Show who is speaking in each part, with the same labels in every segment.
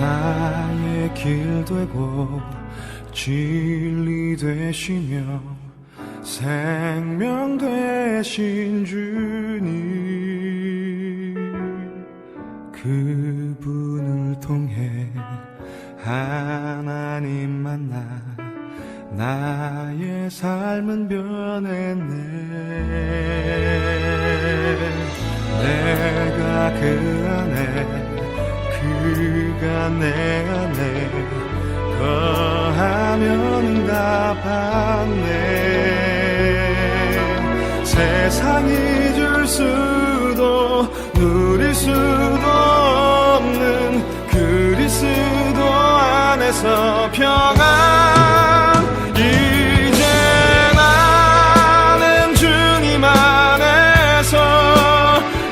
Speaker 1: 나의 길 되고 진리 되시며 생명 되신 주님, 그분을 통해 하나님 만나 나의 삶은 변했네. 내가 그 안에 그가 내 안에 거하면 응답받네. 세상이 줄 수도 누릴 수도 없는 그리스도 안에서 평안. 이제 나는 주님 안에서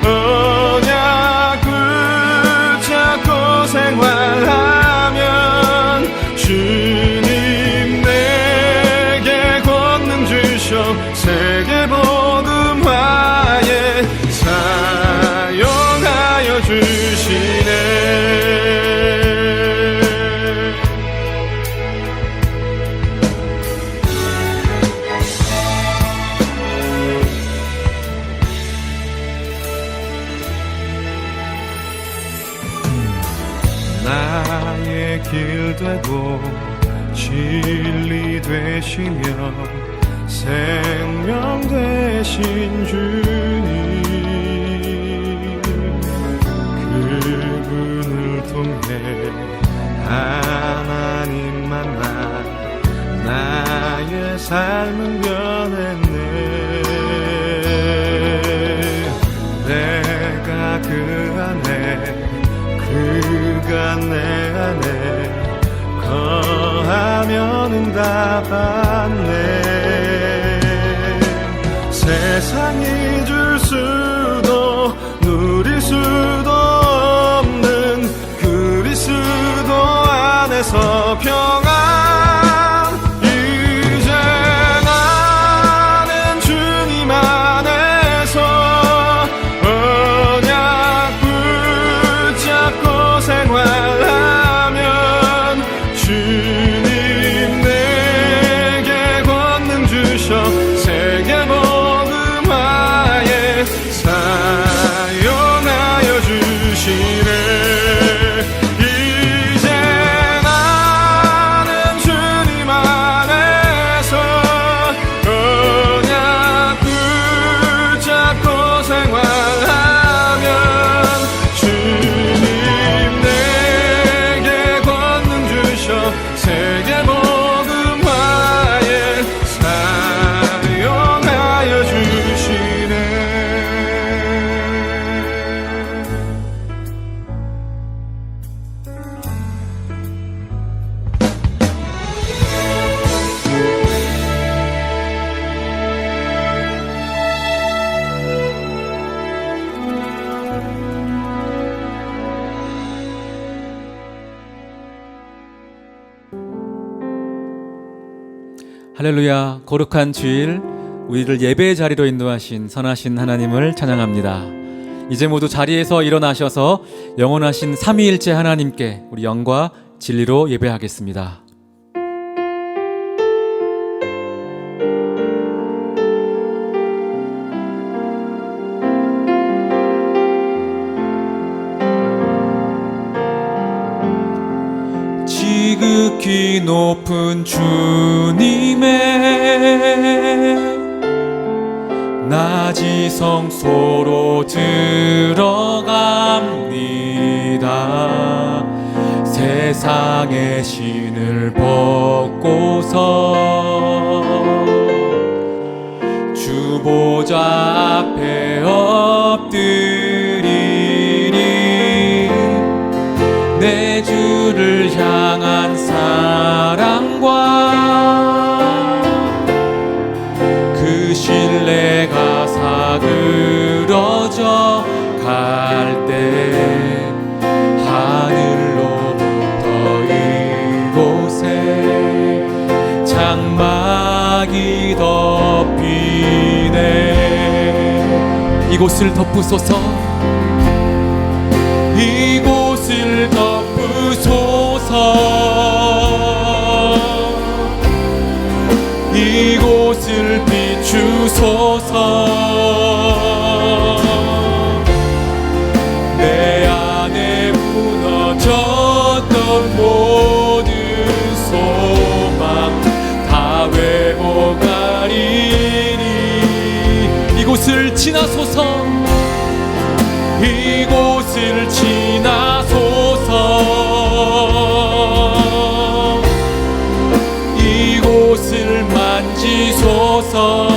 Speaker 1: 언약 붙잡고 생활하면 주님 내게 권능 주셔 세계 복음화에 사용하여 주시네. 나의 길 되고 진리 되시며 생명 되신 주님, 그분을 통해 하나님 만나 나의 삶은 변했네. 내가 그 안에 그가 내 안에 거하면 응답받네. 세상이 줄 수도 누릴 수도 없는 그리스도 안에서 평안. 이제 나는 주님 안에서 언약 붙잡고 생활하면 주님 내게 권능 주셔 세계 복음화에 사용하여 주시네. 이제 나는 주님 안에서 언약 붙잡고 생활하면 주님 내게 권능 주셔 세계 복음화에 사용하여 주시네.
Speaker 2: 할렐루야. 거룩한 주일 우리를 예배의 자리로 인도하신 선하신 하나님을 찬양합니다. 이제 모두 자리에서 일어나셔서 영원하신 삼위일체 하나님께 우리 영과 진리로 예배하겠습니다. 지극히 높은 주님의 낮이 성소로 들어갑니다. 세상의 신을 벗고서 주 보좌 앞에 엎드리리. 내 주를 향한 사랑과 그 신뢰가 사그러져 갈 때 하늘로부터 이곳에 장막이 덮이네. 이곳을 덮으소서. 이곳을 덮으소서. 이곳을 비추소서. 내 안에 무너졌던 모든 소망 다 회복하리니. 이곳을 지나소서. 이곳을 지나소서. 이곳을 만지소서.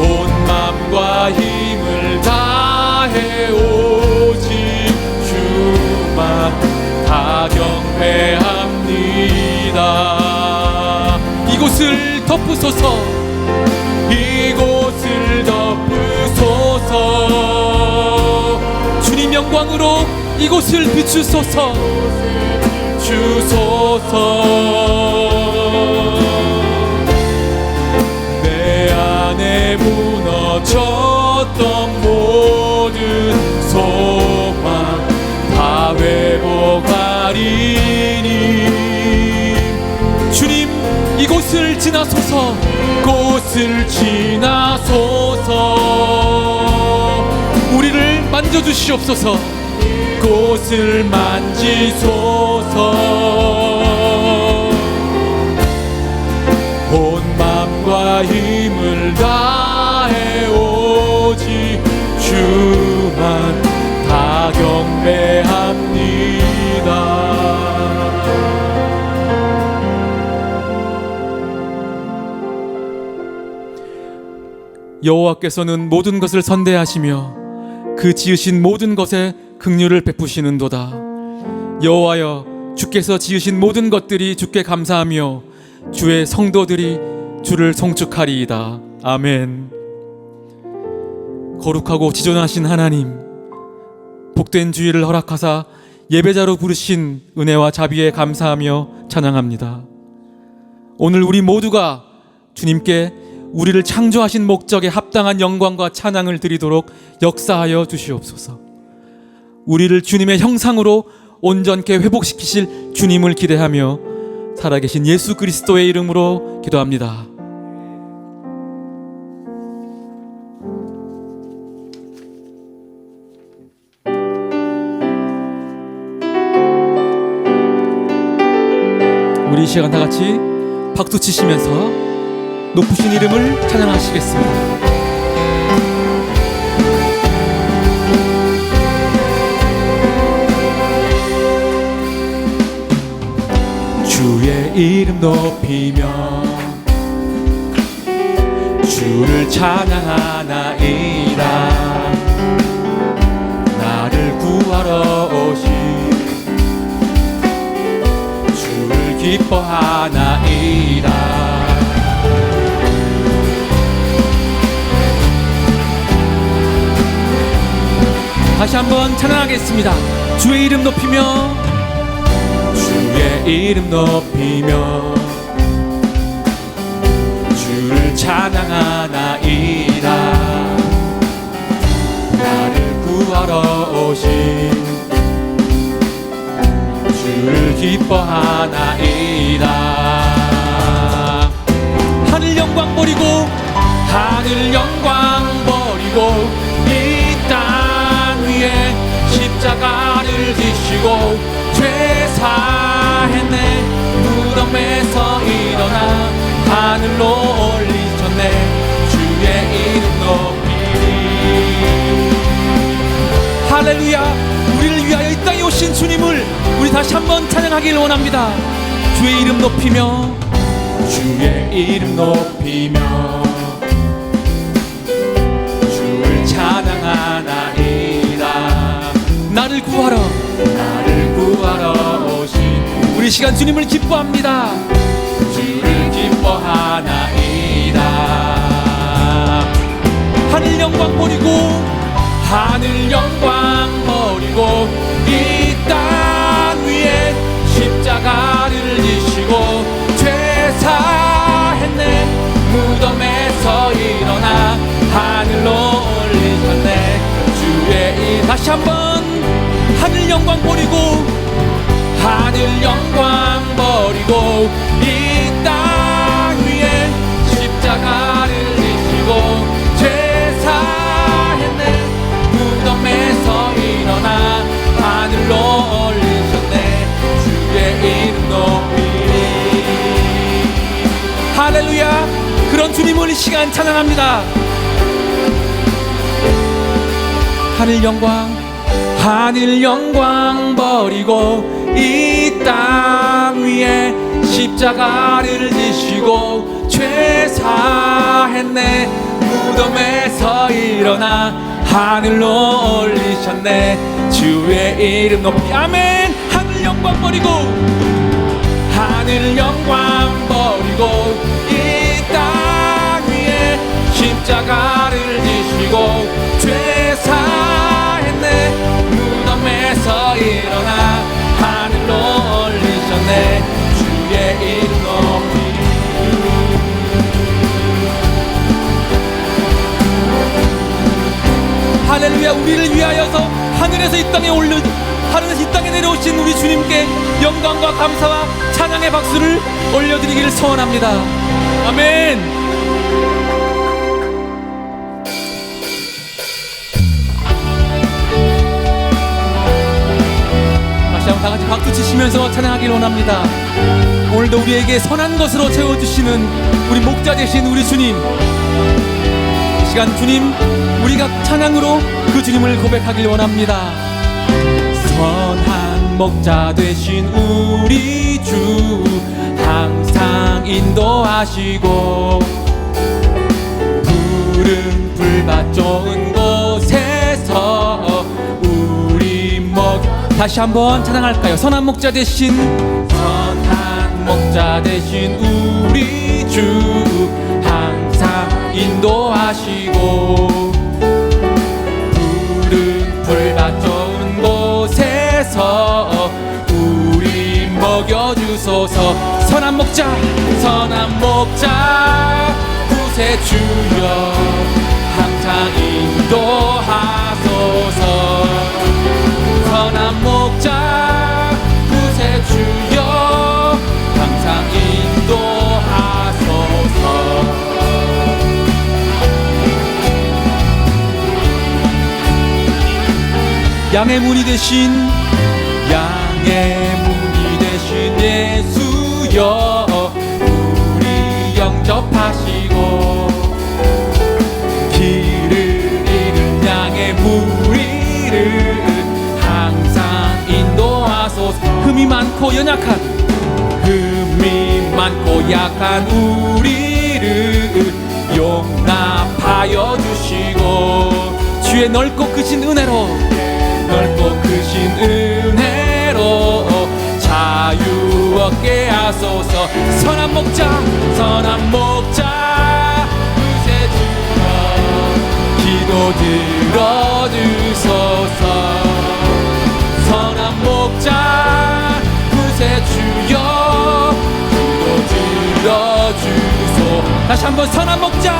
Speaker 2: 온 맘과 힘을 다해 오직 주만 다 경배합니다. 이곳을 덮으소서. 이곳을 덮으소서. 주님 영광으로 이곳을 비추소서. 주소서. 내 안에 무너졌던 모든 소망 다 회복하리니. 주님 이곳을 지나소서. 곳을 지나소서. 우리를 만져주시옵소서. 곳을 만지소서. 온 맘과 힘을 다해 오직 주만 다 경배합니다. 여호와께서는 모든 것을 선대하시며 그 지으신 모든 것에 긍휼을 베푸시는도다. 여호와여, 주께서 지으신 모든 것들이 주께 감사하며 주의 성도들이 주를 송축하리이다. 아멘. 거룩하고 지존하신 하나님, 복된 주일을 허락하사 예배자로 부르신 은혜와 자비에 감사하며 찬양합니다. 오늘 우리 모두가 주님께 우리를 창조하신 목적에 합당한 영광과 찬양을 드리도록 역사하여 주시옵소서. 우리를 주님의 형상으로 온전케 회복시키실 주님을 기대하며 살아계신 예수 그리스도의 이름으로 기도합니다. 우리 이 시간 다 같이 박수 치시면서 높으신 이름을 찬양하시겠습니다. 주의 이름 높이며 주를 찬양하나이다. 나를 구하러 오신 주를 기뻐하나이다. 다시 한번 찬양하겠습니다. 주의 이름 높이며 주의 이름 높이며 주를 찬양하나이다. 나를 구하러 오신 주를 기뻐하나이다. 하늘 영광 버리고 하늘 영광 버리고 이 땅 위에 십자가를 지시고 죄 사했네. 무덤에서 일어나 하늘로 올리셨네. 주의 이름 높이리. 할렐루야. 우리를 위하여 이 땅에 오신 주님을 우리 다시 한번 찬양하길 원합니다. 주의 이름 높이며 주의 이름 높이며 주를 찬양하나이다. 나를 구하러 오신 우리 시간 주님을 기뻐합니다. 주를 기뻐하나이다. 하늘 영광 버리고 하늘 영광 버리고 이 땅 위에 십자가를 지시고 죄 사했네. 무덤에서 일어나 하늘로 올리셨네. 주의 이 다시 한번 하늘 하늘 영광 버리고 하늘 영광 버리고 이 땅 위에 십자가를 지시고 죄 사했네. 무덤에서 일어나 하늘로 올리셨네. 주의 이름 높이. 할렐루야. 그런 주님을 이 시간 찬양합니다. 하늘 영광 버리고 이 땅 위에 십자가를 지시고 죄 사했네. 무덤에서 일어나 하늘로 올리셨네. 주의 이름 높이. 아멘. 하늘 영광 버리고 하늘 영광 버리고 이 땅 위에 십자가를 지시고 죄 사했네. 무덤에서 일어나 하늘로 올리셨네. 주의 이름 높이. 할렐루야. 우리를 위하여서 하늘에서 이 땅에 내려오신 우리 주님께 영광과 감사와 찬양의 박수를 올려드리기를 소원합니다. 아멘. 다 같이 박수 치시면서 찬양하기를 원합니다. 오늘도 우리에게 선한 것으로 채워주시는 우리 목자 되신 우리 주님, 이 시간 주님 우리가 찬양으로 그 주님을 고백하길 원합니다. 선한 목자 되신 우리 주 항상 인도하시고 푸른 풀밭 좋은 곳에서 우리 다시 한번 찬양할까요? 선한 목자 되신 우리 주 항상 인도하시고 푸른 풀밭 좋은 곳에서 우리 먹여주소서. 선한 목자 구세주여 항상 인도하소서. 선한 목자 구세주여 항상 인도하소서. 양의 문이 되신 예수여 우리 영접하시고 길을 잃은 양의 무리를 항상 인도하소서. 흠이 많고 약한 우리를 용납하여 주시고 주의 넓고 크신 은혜로 자유 얻게 하소서. 선한 목자 구세주여 기도 들어주소서. 선한 목자 구세주여 기도 들어주소. 다시 한번 선한 목자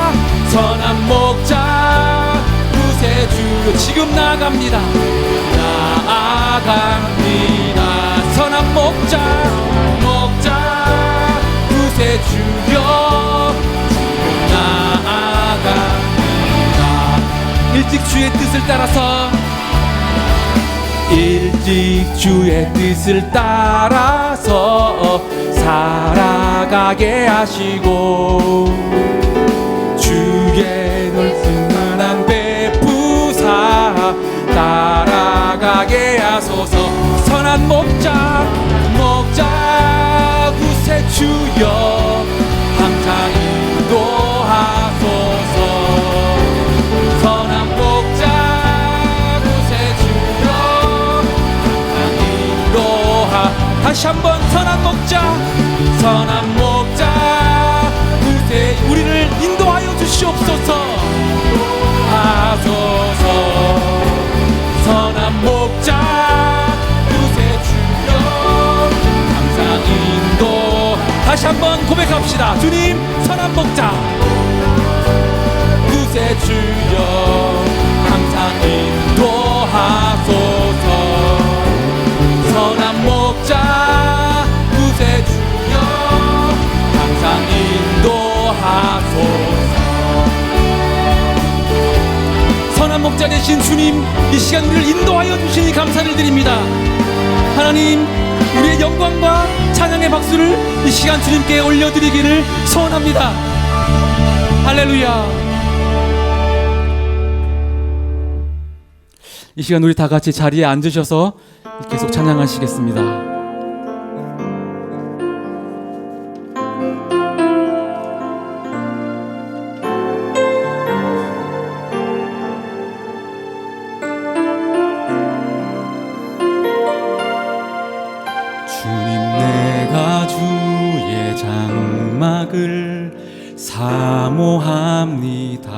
Speaker 2: 구세주여 지금 나아갑니다. 선한 목자 구세주여 지금 나아갑니다. 일찍 주의 뜻을 따라서 살아가게 하시고 주의 넓은 은한 베푸사 따라가게 하소서. 선한 목자 구세주여 항상 인도하소서. 선한 목자 구세주여 항상 인도하. 다시 한번 선한 목자 구세 우리를 인도하여 주시옵소서. 하소서. 선한 목자 구세주여 항상 인도. 다시 한번 고백합시다. 주님 선한 목자 구세주여 항상 인도하소서. 목자 되신 주님, 이 시간 우리를 인도하여 주시니 감사를 드립니다. 하나님, 우리의 영광과 찬양의 박수를 이 시간 주님께 올려드리기를 소원합니다. 할렐루야. 이 시간 우리 다 같이 자리에 앉으셔서 계속 찬양하시겠습니다.
Speaker 1: 주님 내가 주의 장막을 사모합니다.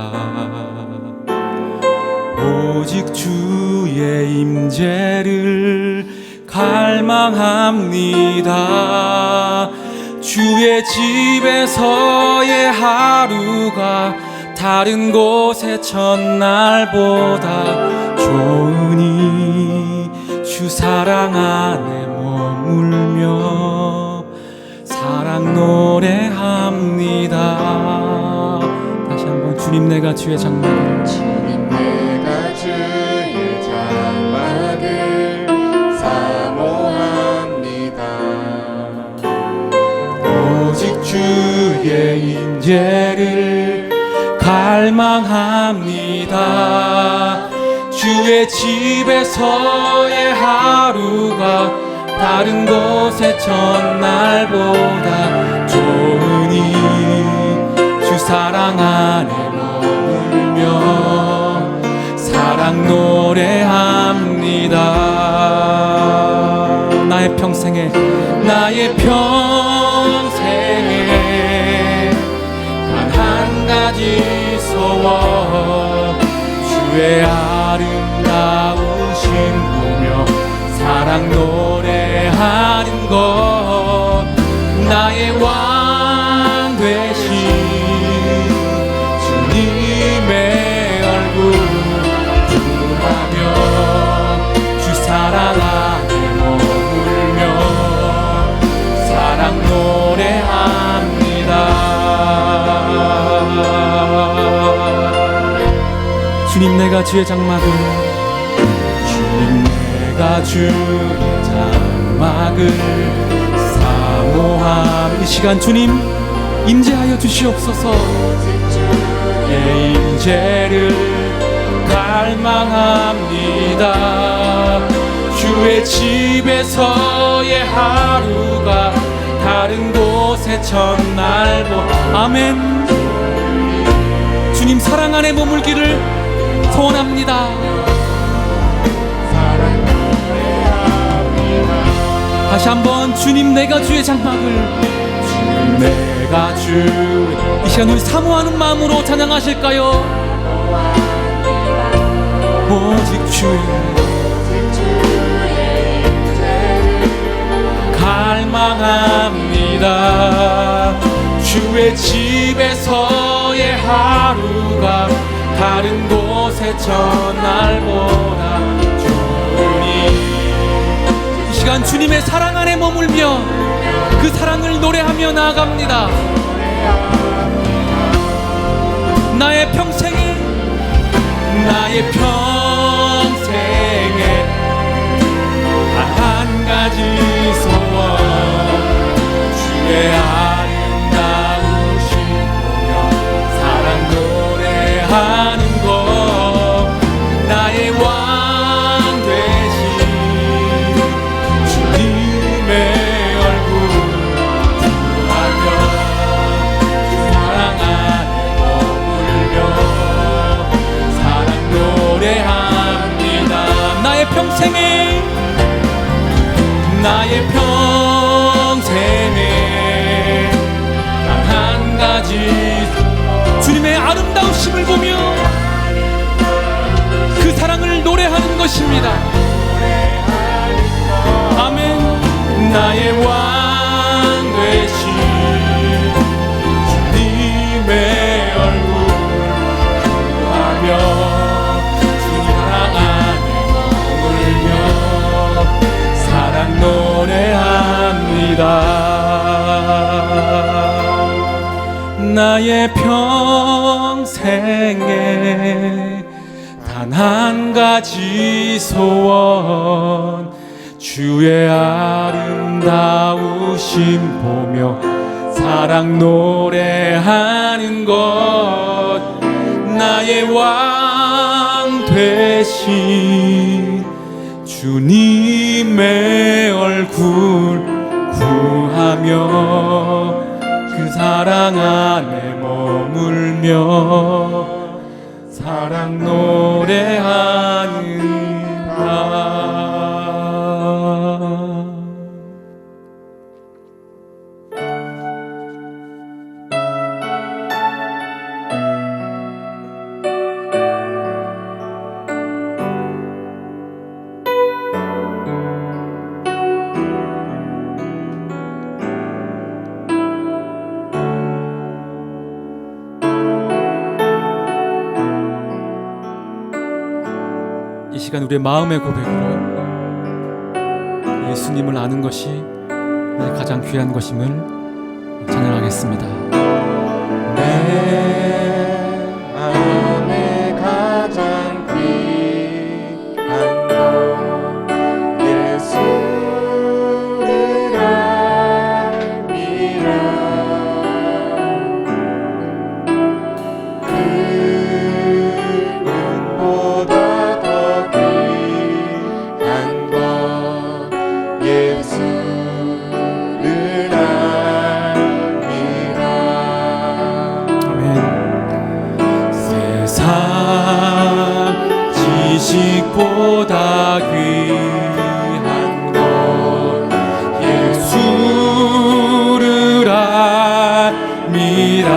Speaker 1: 오직 주의 임재를 갈망합니다. 주의 집에서의 하루가 다른 곳의 첫날보다 좋으니 주 사랑 안에 머물며 사랑 노래합니다. 다시 한번 주님 내가 주의 장막을
Speaker 3: 주님 내가 주의 장막을 사모합니다.
Speaker 1: 오직 주의 임재를 갈망합니다. 주의 집에서의 하루가 다른 곳의 첫날보다 좋으니 주 사랑 안에 머물며 사랑 노래합니다. 나의 평생에 단 한 가지 소원, 주의 아름다우신 보며 사랑 노래하는 것, 나의 왕 되신 주님의 얼굴 구하며 주 사랑 안에 머물며 사랑 노래합니다. 주님 내가 주의 장막을 내가 주의 장막을 사모함. 이 시간 주님 임재하여 주시옵소서. 주의 임재를 갈망합니다. 주의 집에서의 하루가 다른 곳의 첫날보다 아멘. 주님 사랑 안에 머물기를 소원합니다. 다시 한번 주님 내가 주의 장막을, 주님 내가 주의, 이 시간 우리 사모하는 마음으로 찬양하실까요? 오직 주의 갈망합니다. 주의 집에서의 하루가 다른 곳의 첫날보다 좋으니 이 시간 주님의 사랑 안에 머물며 그 사랑을 노래하며 나아갑니다. 나의 평생에 단 한 가지 소원, 주의 아름다우신 보며 사랑 노래하는 것, 나의 왕 되신 주님의 얼굴 구하며 사랑 안에 머물며 사랑 노래합니다. 나의 평생에 단 한 가지 주님의 아름다우심을 보며 그 사랑을 노래하는 것입니다. 아멘. 나의 왕 되신 주님의 얼굴 구하며 주님 사랑 안에 머물며 사랑 노래합니다. 나의 평생에 단
Speaker 2: 단 한 가지 소원 주의 아름다우심 보며 사랑 노래하는 것 나의 왕 되신 주님의 얼굴 구하며 그 사랑 안에 머물며 사랑 노래하는 나. 이 시간 우리의 마음의 고백으로 예수님을 아는 것이 나의 가장 귀한 것임을 찬양하겠습니다.
Speaker 3: 내 마음에 가장 귀한 것 예수를 알미라. 금보다 더 귀한 것 예수를 알미라.
Speaker 2: 아멘. 세상 지식보다 귀한 것 예수를 알미라.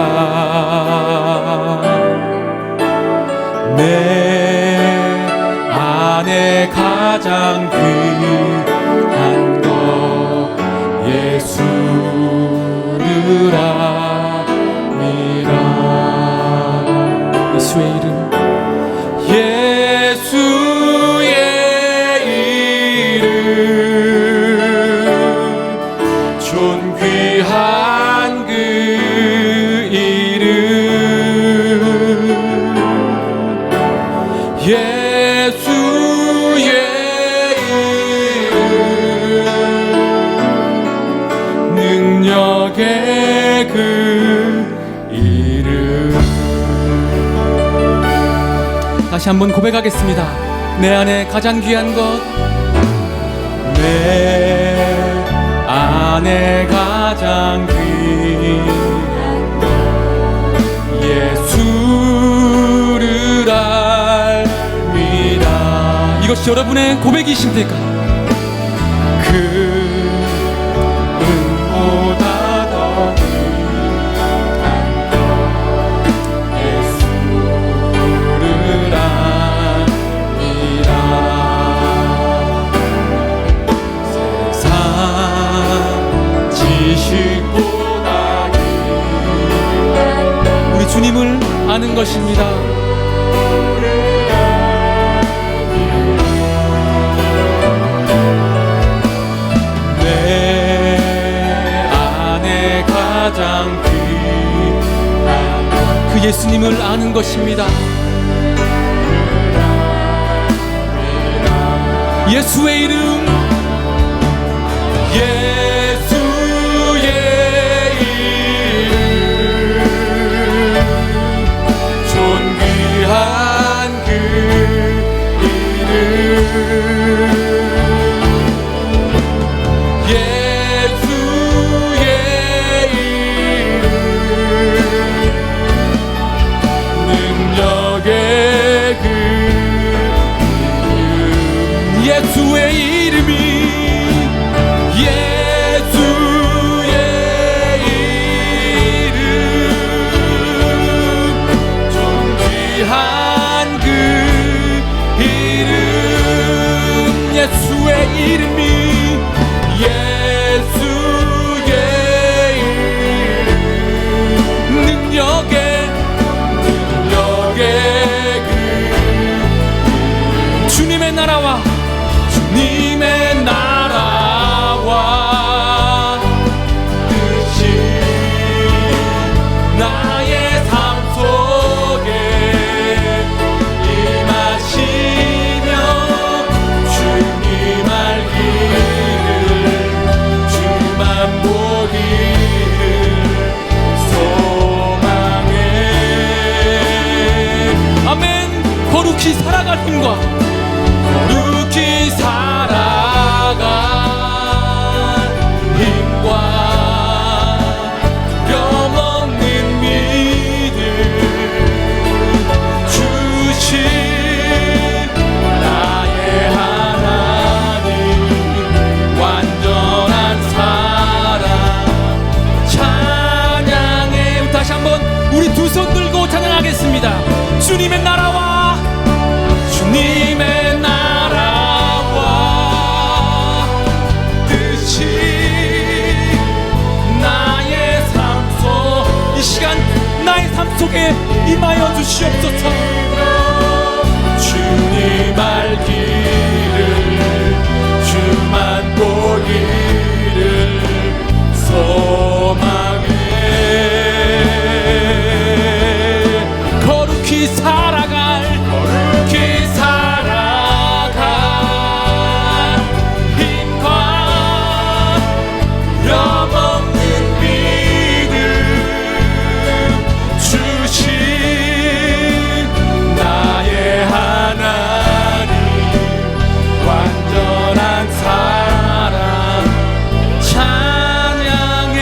Speaker 2: 내 안에 가장 귀한 것 예수를 알미라. 예수의 이름, 예수의 이름, 존귀한 그 이름, 예수의 이름, 능력의 그 이름. 다시 한번 고백하겠습니다. 내 안에 가장 귀한 것, 내 안에 가장 귀한 것 예수를 알미라. 이것이 여러분의 고백이십니까? 금보다 더 귀한 것 예수를 알미라. 세상 지식보다 귀한 우리 주님을 아는 것입니다. 내 안에 가장 귀한 그 예수님을 아는 것입니다. 예수의 이름, 예수의 이름, 존귀한 그 이름, 예수의 이름, 능력의 그 이름, 예수의 이름이 예수의 이름, 존귀한 그 이름, 예수의 이름이 예수의 이름, 능력의 그 주님의 나라와 주님의 나라와 뜻이 나의 삶 속에 임하시
Speaker 1: 거룩히 살아갈 힘과 거룩히 살아갈 힘과 두려움없는 믿음 주신 나의 하나님 완전한 사랑 찬양해. 다시 한번 우리 두 손 들고 찬양하겠습니다. 주님의 나라와 주님의 나라와 뜻이 나의 삶 속 이 시간 나의 삶 속에 임하여 주시옵소서. 주님 알기를 주만 보기를 소망해. 거룩히 살아갈 힘과 두려움없는 믿음 주신 나의 하나님 완전한 사랑 찬양해.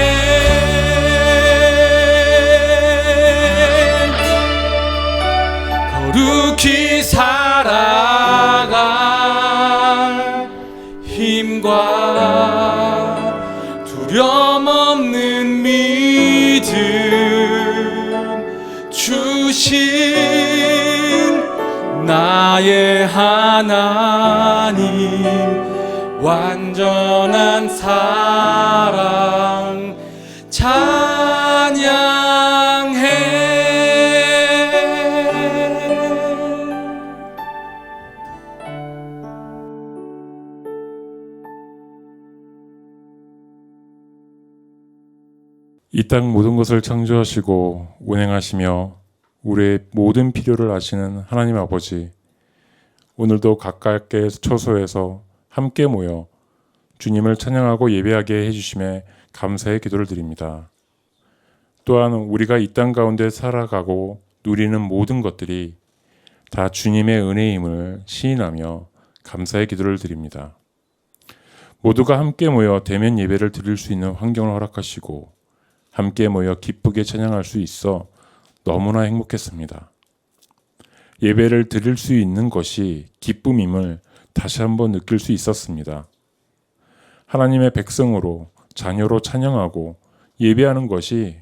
Speaker 1: 거룩히 살아갈 힘과 두려움없는 믿음 주신 나의 하나님 완전한 사랑 찬양해.
Speaker 3: 이 땅 모든 것을 창조하시고 운행하시며 우리의 모든 필요를 아시는 하나님 아버지, 오늘도 가깝게 처소에서 함께 모여 주님을 찬양하고 예배하게 해주심에 감사의 기도를 드립니다. 또한 우리가 이 땅 가운데 살아가고 누리는 모든 것들이 다 주님의 은혜임을 시인하며 감사의 기도를 드립니다. 모두가 함께 모여 대면 예배를 드릴 수 있는 환경을 허락하시고 함께 모여 기쁘게 찬양할 수 있어 너무나 행복했습니다. 예배를 드릴 수 있는 것이 기쁨임을 다시 한번 느낄 수 있었습니다. 하나님의 백성으로 자녀로 찬양하고 예배하는 것이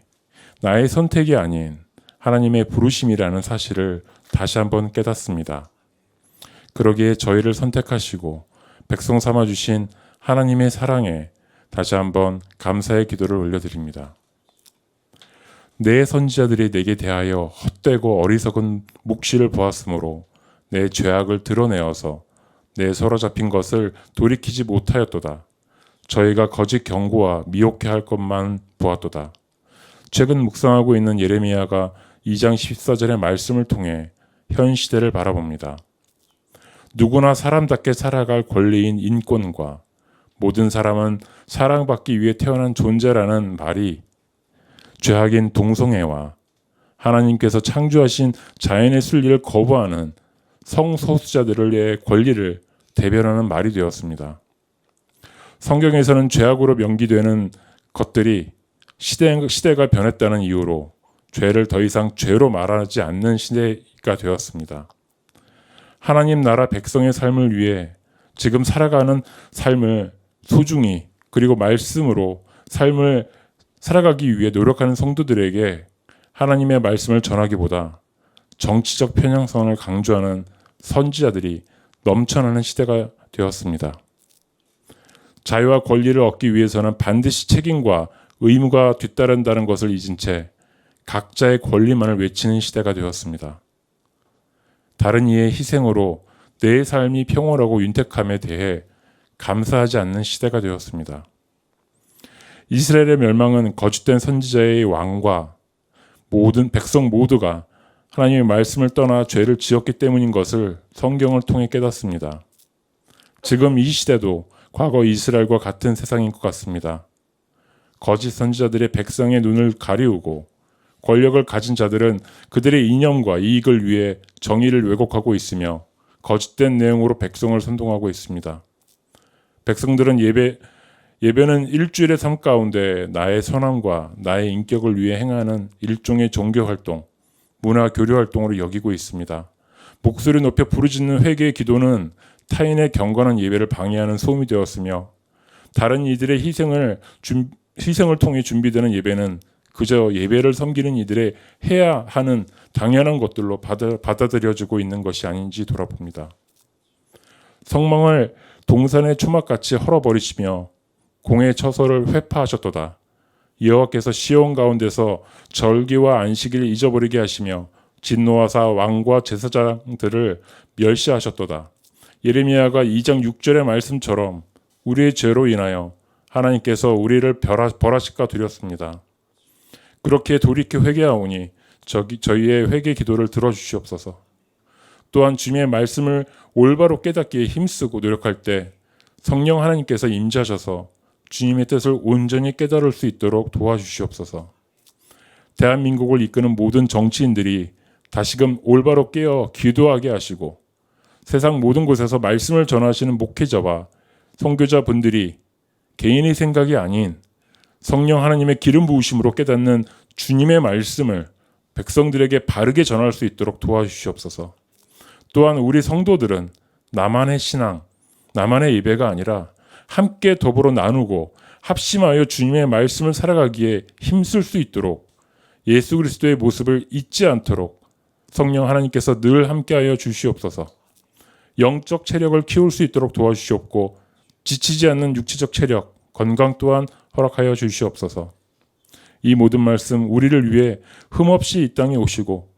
Speaker 3: 나의 선택이 아닌 하나님의 부르심이라는 사실을 다시 한번 깨닫습니다. 그러기에 저희를 선택하시고 백성 삼아주신 하나님의 사랑에 다시 한번 감사의 기도를 올려드립니다. 내 선지자들이 내게 대하여 헛되고 어리석은 묵시를 보았으므로 내 죄악을 드러내어서 내 사로잡힌 것을 돌이키지 못하였도다. 저희가 거짓 경고와 미혹해 할 것만 보았도다. 최근 묵상하고 있는 예레미야가 2장 14절의 말씀을 통해 현 시대를 바라봅니다. 누구나 사람답게 살아갈 권리인 인권과 모든 사람은 사랑받기 위해 태어난 존재라는 말이 죄악인 동성애와 하나님께서 창조하신 자연의 순리를 거부하는 성소수자들의 권리를 대변하는 말이 되었습니다. 성경에서는 죄악으로 명기되는 것들이 시대가 변했다는 이유로 죄를 더 이상 죄로 말하지 않는 시대가 되었습니다. 하나님 나라 백성의 삶을 위해 지금 살아가는 삶을 소중히 그리고 말씀으로 삶을 살아가기 위해 노력하는 성도들에게 하나님의 말씀을 전하기보다 정치적 편향성을 강조하는 선지자들이 넘쳐나는 시대가 되었습니다. 자유와 권리를 얻기 위해서는 반드시 책임과 의무가 뒤따른다는 것을 잊은 채 각자의 권리만을 외치는 시대가 되었습니다. 다른 이의 희생으로 내 삶이 평온하고 윤택함에 대해 감사하지 않는 시대가 되었습니다. 이스라엘의 멸망은 거짓된 선지자의 왕과 모든 백성 모두가 하나님의 말씀을 떠나 죄를 지었기 때문인 것을 성경을 통해 깨닫습니다. 지금 이 시대도 과거 이스라엘과 같은 세상인 것 같습니다. 거짓 선지자들의 백성의 눈을 가리우고 권력을 가진 자들은 그들의 이념과 이익을 위해 정의를 왜곡하고 있으며 거짓된 내용으로 백성을 선동하고 있습니다. 백성들은 예배는 일주일의 삶 가운데 나의 선함과 나의 인격을 위해 행하는 일종의 종교 활동, 문화 교류 활동으로 여기고 있습니다. 목소리 높여 부르짖는 회개의 기도는 타인의 경건한 예배를 방해하는 소음이 되었으며 다른 이들의 희생을 통해 준비되는 예배는 그저 예배를 섬기는 이들의 해야 하는 당연한 것들로 받아들여지고 있는 것이 아닌지 돌아봅니다. 성망을 동산의 초막같이 헐어버리시며 공의 처소를 회파하셨도다. 여호와께서 시온 가운데서 절기와 안식일을 잊어버리게 하시며 진노하사 왕과 제사장들을 멸시하셨도다. 예레미야가 2장 6절의 말씀처럼 우리의 죄로 인하여 하나님께서 우리를 벌하실까 두렵습니다. 그렇게 돌이켜 회개하오니 저희의 회개 기도를 들어주시옵소서. 또한 주님의 말씀을 올바로 깨닫기에 힘쓰고 노력할 때 성령 하나님께서 임재하셔서 주님의 뜻을 온전히 깨달을 수 있도록 도와주시옵소서. 대한민국을 이끄는 모든 정치인들이 다시금 올바로 깨어 기도하게 하시고 세상 모든 곳에서 말씀을 전하시는 목회자와 선교자분들이 개인의 생각이 아닌 성령 하나님의 기름 부으심으로 깨닫는 주님의 말씀을 백성들에게 바르게 전할 수 있도록 도와주시옵소서. 또한 우리 성도들은 나만의 신앙, 나만의 예배가 아니라 함께 더불어 나누고 합심하여 주님의 말씀을 살아가기에 힘쓸 수 있도록 예수 그리스도의 모습을 잊지 않도록 성령 하나님께서 늘 함께하여 주시옵소서. 영적 체력을 키울 수 있도록 도와주시옵고 지치지 않는 육체적 체력, 건강 또한 허락하여 주시옵소서. 이 모든 말씀 우리를 위해 흠없이 이 땅에 오시고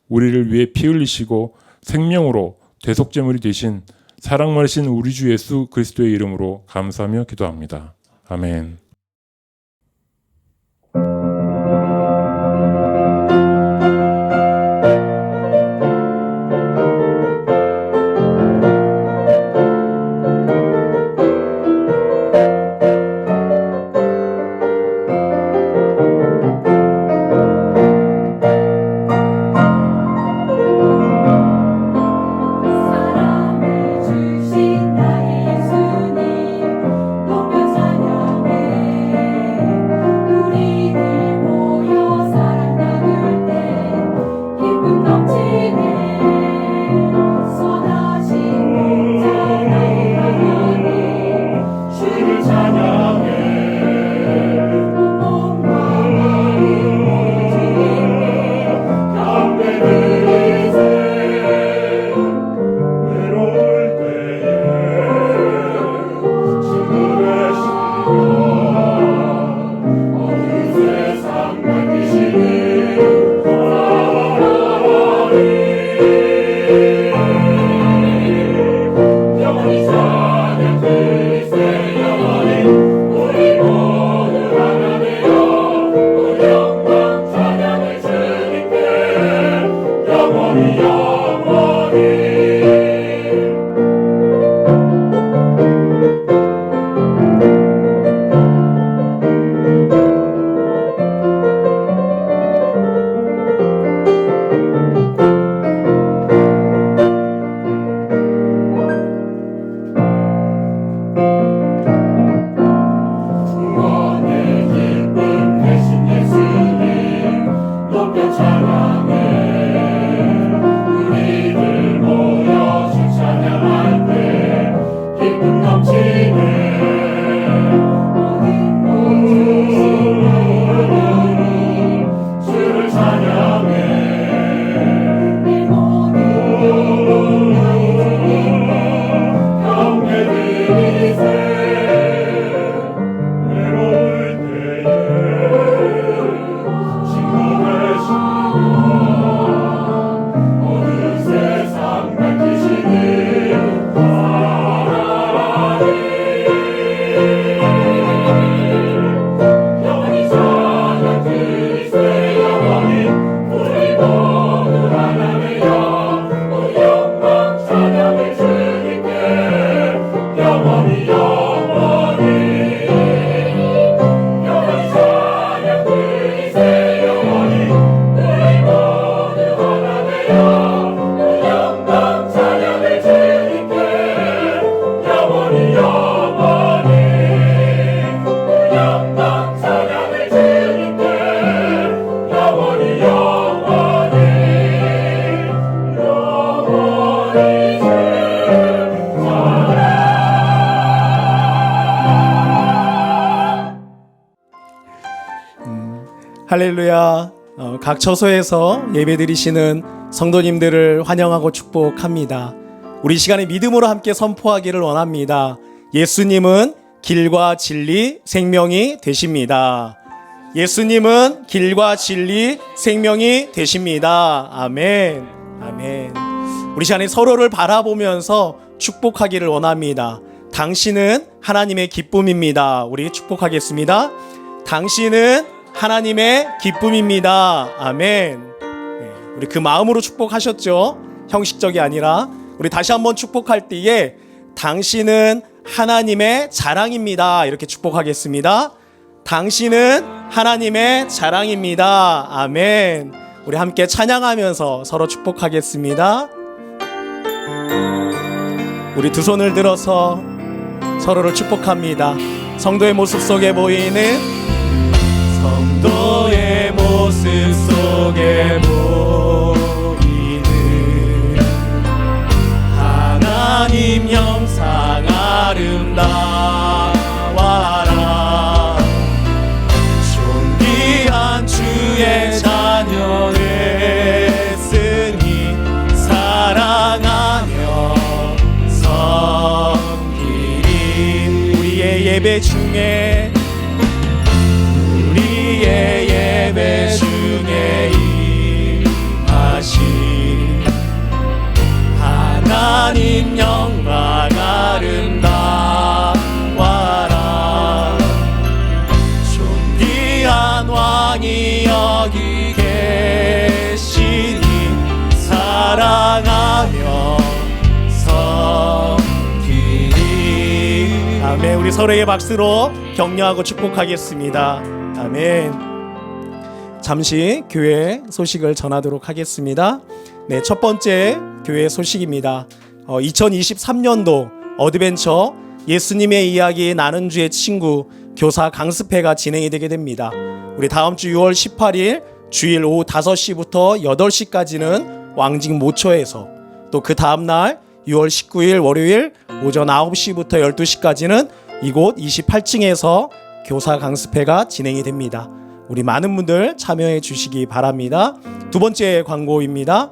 Speaker 3: 우리를 위해 피 흘리시고 생명으로 대속제물이 되신 사랑 많으신 우리 주 예수 그리스도의 이름으로 감사하며 기도합니다. 아멘.
Speaker 4: 찬양해 우리들 모두 할렐루야. 각 처소에서 예배드리시는 성도님들을 환영하고 축복합니다. 우리 시간에 믿음으로 함께 선포하기를 원합니다. 예수님은 길과 진리, 생명이 되십니다. 예수님은 길과 진리, 생명이 되십니다. 아멘. 아멘. 우리 시간에 서로를 바라보면서 축복하기를 원합니다. 당신은 하나님의 기쁨입니다. 우리 축복하겠습니다. 당신은 하나님의 기쁨입니다. 아멘. 네, 우리 그 마음으로 축복하셨죠? 형식적이 아니라. 우리 다시 한번 축복할 때에 당신은 하나님의 자랑입니다. 이렇게 축복하겠습니다. 당신은 하나님의 자랑입니다. 아멘. 우리 함께 찬양하면서 서로 축복하겠습니다. 우리 두 손을 들어서 서로를 축복합니다. 성도의 모습 속에 보이는 성도의 모습 속에 보이는 하나님 형상 아름다워라. 존귀한 주의 자녀 됐으니 사랑하며 섬기리. 우리의 예배 중에 예배 중에 임하신 하나님 영광 아름다워라. 존귀한 왕이 여기 계시니 사랑하며 섬기리. 아멘. 우리 서로의 박수로 격려하고 축복하겠습니다. 아멘. 잠시 교회 소식을 전하도록 하겠습니다. 네, 첫 번째 교회 소식입니다. 2023년도 어드벤처 예수님의 이야기 나는 주의 친구 교사 강습회가 진행이 되게 됩니다. 우리 다음 주 6월 18일 주일 오후 5시부터 8시까지는 왕직 모처에서, 또 그 다음 날 6월 19일 월요일 오전 9시부터 12시까지는 이곳 28층에서 교사 강습회가 진행이 됩니다. 우리 많은 분들 참여해 주시기 바랍니다. 두 번째 광고입니다.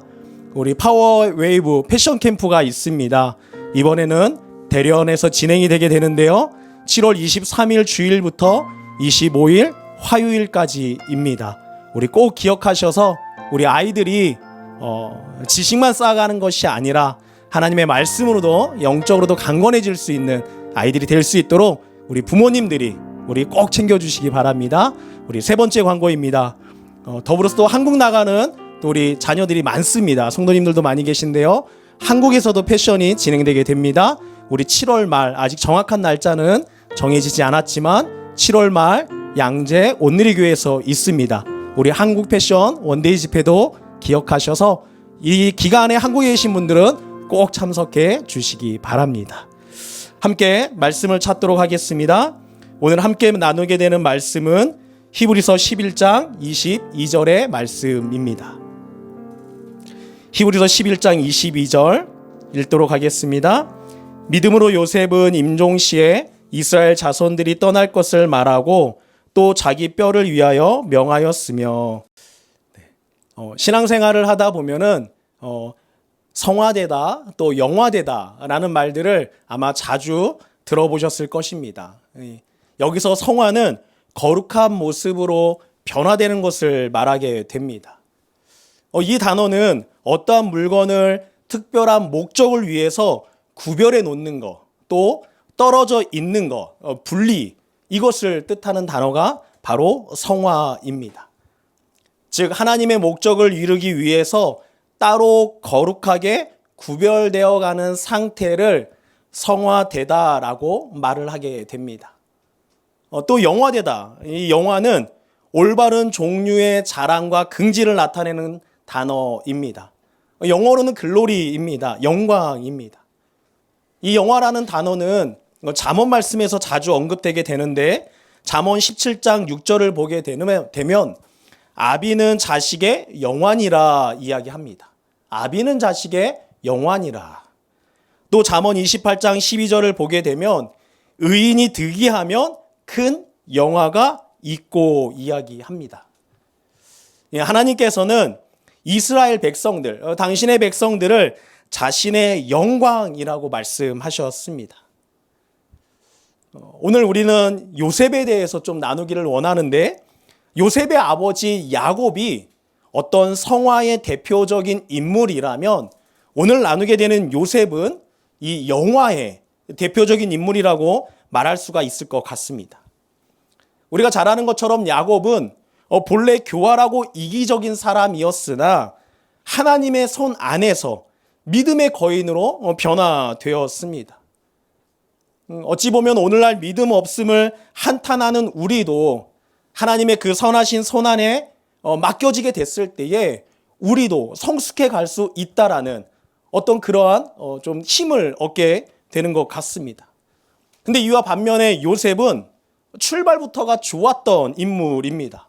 Speaker 4: 우리 파워웨이브 패션 캠프가 있습니다. 이번에는 대련에서 진행이 되게 되는데요. 7월 23일 주일부터 25일 화요일까지입니다. 우리 꼭 기억하셔서 우리 아이들이 지식만 쌓아가는 것이 아니라 하나님의 말씀으로도 영적으로도 강건해질 수 있는 아이들이 될 수 있도록 우리 부모님들이 우리 꼭 챙겨주시기 바랍니다. 우리 세 번째 광고입니다. 더불어서 또 한국 나가는 또 우리 자녀들이 많습니다. 성도님들도 많이 계신데요. 한국에서도 패션이 진행되게 됩니다. 우리 7월 말, 아직 정확한 날짜는 정해지지 않았지만 7월 말 양재 온누리교회에서 있습니다. 우리 한국 패션 원데이 집회도 기억하셔서 이 기간에 한국에 계신 분들은 꼭 참석해 주시기 바랍니다. 함께 말씀을 찾도록 하겠습니다. 오늘 함께 나누게 되는 말씀은 히브리서 11장 22절의 말씀입니다. 히브리서 11장 22절 읽도록 하겠습니다. 믿음으로 요셉은 임종시에 이스라엘 자손들이 떠날 것을 말하고 또 자기 뼈를 위하여 명하였으며. 신앙생활을 하다 보면은 성화되다 또 영화되다 라는 말들을 아마 자주 들어보셨을 것입니다. 여기서 성화는 거룩한 모습으로 변화되는 것을 말하게 됩니다. 이 단어는 어떠한 물건을 특별한 목적을 위해서 구별해 놓는 것, 또 떨어져 있는 것, 분리, 이것을 뜻하는 단어가 바로 성화입니다. 즉 하나님의 목적을 이루기 위해서 따로 거룩하게 구별되어 가는 상태를 성화되다라고 말을 하게 됩니다. 또 영화되다. 이 영화는 올바른 종류의 자랑과 긍지를 나타내는 단어입니다. 영어로는 글로리입니다. 영광입니다. 이 영화라는 단어는 잠언 말씀에서 자주 언급되게 되는데 잠언 17장 6절을 보게 되면 아비는 자식의 영환이라 이야기합니다. 아비는 자식의 영환이라. 또 잠언 28장 12절을 보게 되면 의인이 득이하면 큰 영화가 있고 이야기합니다. 하나님께서는 이스라엘 백성들, 당신의 백성들을 자신의 영광이라고 말씀하셨습니다. 오늘 우리는 요셉에 대해서 좀 나누기를 원하는데, 요셉의 아버지 야곱이 어떤 성화의 대표적인 인물이라면 오늘 나누게 되는 요셉은 이 영화의 대표적인 인물이라고 말할 수가 있을 것 같습니다. 우리가 잘 아는 것처럼 야곱은 본래 교활하고 이기적인 사람이었으나 하나님의 손 안에서 믿음의 거인으로 변화되었습니다. 어찌 보면 오늘날 믿음 없음을 한탄하는 우리도 하나님의 그 선하신 손 안에 맡겨지게 됐을 때에 우리도 성숙해 갈 수 있다라는 어떤 그러한 좀 힘을 얻게 되는 것 같습니다. 근데 이와 반면에 요셉은 출발부터가 좋았던 인물입니다.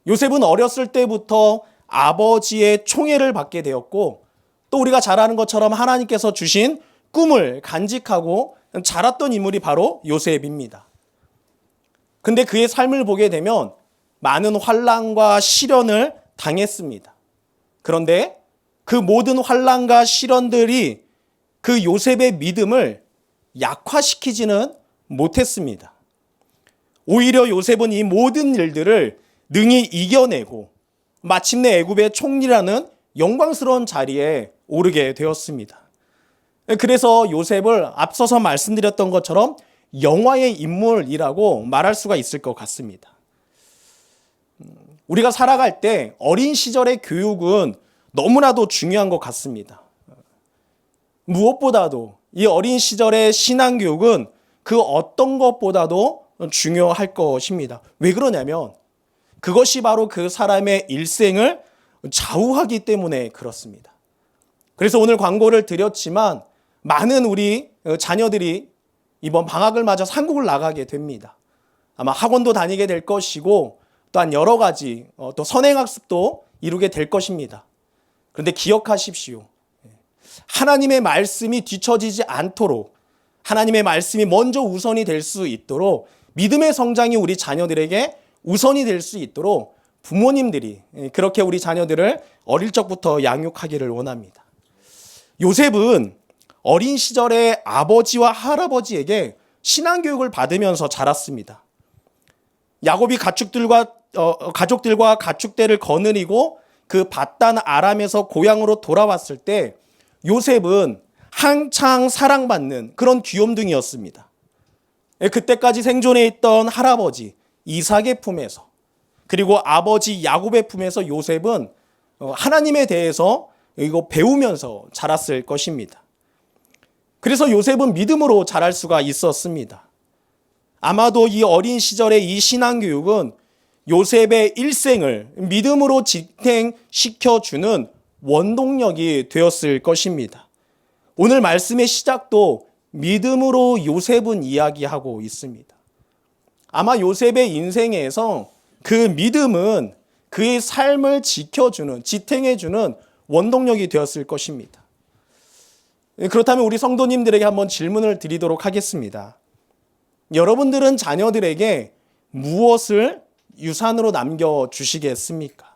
Speaker 4: 요셉은 어렸을 때부터 아버지의 총애를 받게 되었고, 또 우리가 잘 아는 것처럼 하나님께서 주신 꿈을 간직하고 자랐던 인물이 바로 요셉입니다. 근데 그의 삶을 보게 되면 많은 환난과 시련을 당했습니다. 그런데 그 모든 환난과 시련들이 그 요셉의 믿음을 약화시키지는 못했습니다. 오히려 요셉은 이 모든 일들을 능히 이겨내고 마침내 애굽의 총리라는 영광스러운 자리에 오르게 되었습니다. 그래서 요셉을 앞서서 말씀드렸던 것처럼 영화의 인물이라고 말할 수가 있을 것 같습니다. 우리가 살아갈 때 어린 시절의 교육은 너무나도 중요한 것 같습니다. 무엇보다도 이 어린 시절의 신앙교육은 그 어떤 것보다도 중요할 것입니다. 왜 그러냐면 그것이 바로 그 사람의 일생을 좌우하기 때문에 그렇습니다. 그래서 오늘 광고를 드렸지만 많은 우리 자녀들이 이번 방학을 맞아 한국을 나가게 됩니다. 아마 학원도 다니게 될 것이고 또한 여러 가지 또 선행학습도 이루게 될 것입니다. 그런데 기억하십시오. 하나님의 말씀이 뒤처지지 않도록, 하나님의 말씀이 먼저 우선이 될 수 있도록, 믿음의 성장이 우리 자녀들에게 우선이 될 수 있도록 부모님들이 그렇게 우리 자녀들을 어릴 적부터 양육하기를 원합니다. 요셉은 어린 시절에 아버지와 할아버지에게 신앙교육을 받으면서 자랐습니다. 야곱이 가축들과 가축대를 거느리고 그 밧단 아람에서 고향으로 돌아왔을 때 요셉은 한창 사랑받는 그런 귀염둥이였습니다. 그때까지 생존해 있던 할아버지 이삭의 품에서, 그리고 아버지 야곱의 품에서 요셉은 하나님에 대해서 이거 배우면서 자랐을 것입니다. 그래서 요셉은 믿음으로 자랄 수가 있었습니다. 아마도 이 어린 시절의 이 신앙교육은 요셉의 일생을 믿음으로 지탱시켜주는 원동력이 되었을 것입니다. 오늘 말씀의 시작도 믿음으로 요셉은 이야기하고 있습니다. 아마 요셉의 인생에서 그 믿음은 그의 삶을 지켜주는, 지탱해주는 원동력이 되었을 것입니다. 그렇다면 우리 성도님들에게 한번 질문을 드리도록 하겠습니다. 여러분들은 자녀들에게 무엇을 유산으로 남겨주시겠습니까?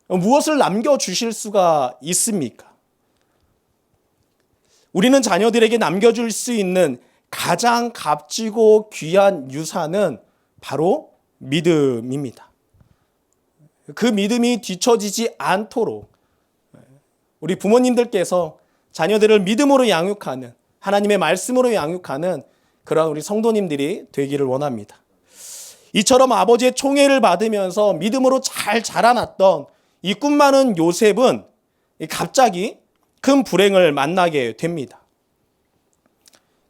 Speaker 4: 무엇을 남겨주실 수가 있습니까? 우리는 자녀들에게 남겨줄 수 있는 가장 값지고 귀한 유산은 바로 믿음입니다. 그 믿음이 뒤처지지 않도록 우리 부모님들께서 자녀들을 믿음으로 양육하는, 하나님의 말씀으로 양육하는 그런 우리 성도님들이 되기를 원합니다. 이처럼 아버지의 총애를 받으면서 믿음으로 잘 자라났던 이 꿈 많은 요셉은 갑자기 큰 불행을 만나게 됩니다.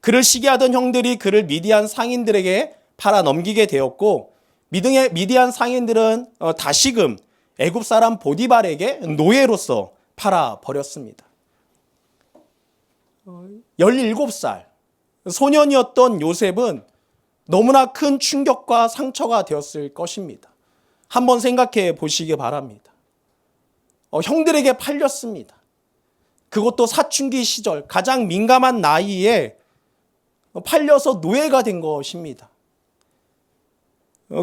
Speaker 4: 그를 시기하던 형들이 그를 미디안 상인들에게 팔아 넘기게 되었고, 미디안 상인들은 다시금 애굽 사람 보디발에게 노예로서 팔아 버렸습니다. 17살 소년이었던 요셉은 너무나 큰 충격과 상처가 되었을 것입니다. 한번 생각해 보시기 바랍니다. 형들에게 팔렸습니다. 그것도 사춘기 시절 가장 민감한 나이에 팔려서 노예가 된 것입니다.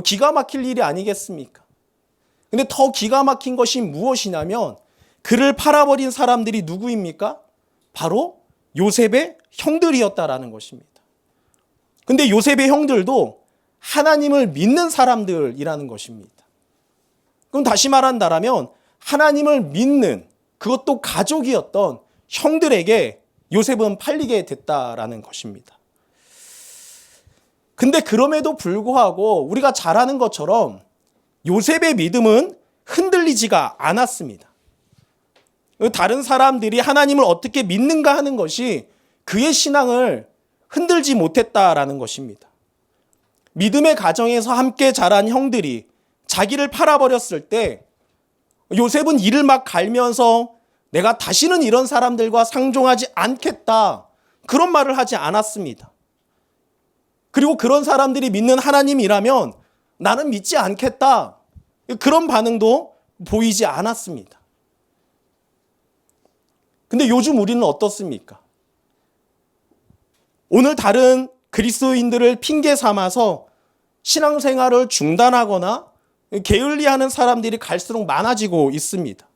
Speaker 4: 기가 막힐 일이 아니겠습니까? 근데 더 기가 막힌 것이 무엇이냐면 그를 팔아버린 사람들이 누구입니까? 바로 요셉의 형들이었다라는 것입니다. 근데 요셉의 형들도 하나님을 믿는 사람들이라는 것입니다. 그럼 다시 말한다면 하나님을 믿는 그것도 가족이었던 형들에게 요셉은 팔리게 됐다라는 것입니다. 근데 그럼에도 불구하고 우리가 잘 아는 것처럼 요셉의 믿음은 흔들리지가 않았습니다. 다른 사람들이 하나님을 어떻게 믿는가 하는 것이 그의 신앙을 흔들지 못했다라는 것입니다. 믿음의 가정에서 함께 자란 형들이 자기를 팔아버렸을 때 요셉은 이를 막 갈면서 내가 다시는 이런 사람들과 상종하지 않겠다, 그런 말을 하지 않았습니다. 그리고 그런 사람들이 믿는 하나님이라면 나는 믿지 않겠다, 그런 반응도 보이지 않았습니다. 근데 요즘 우리는 어떻습니까? 오늘 다른 그리스도인들을 핑계 삼아서 신앙생활을 중단하거나 게을리하는 사람들이 갈수록 많아지고 있습니다.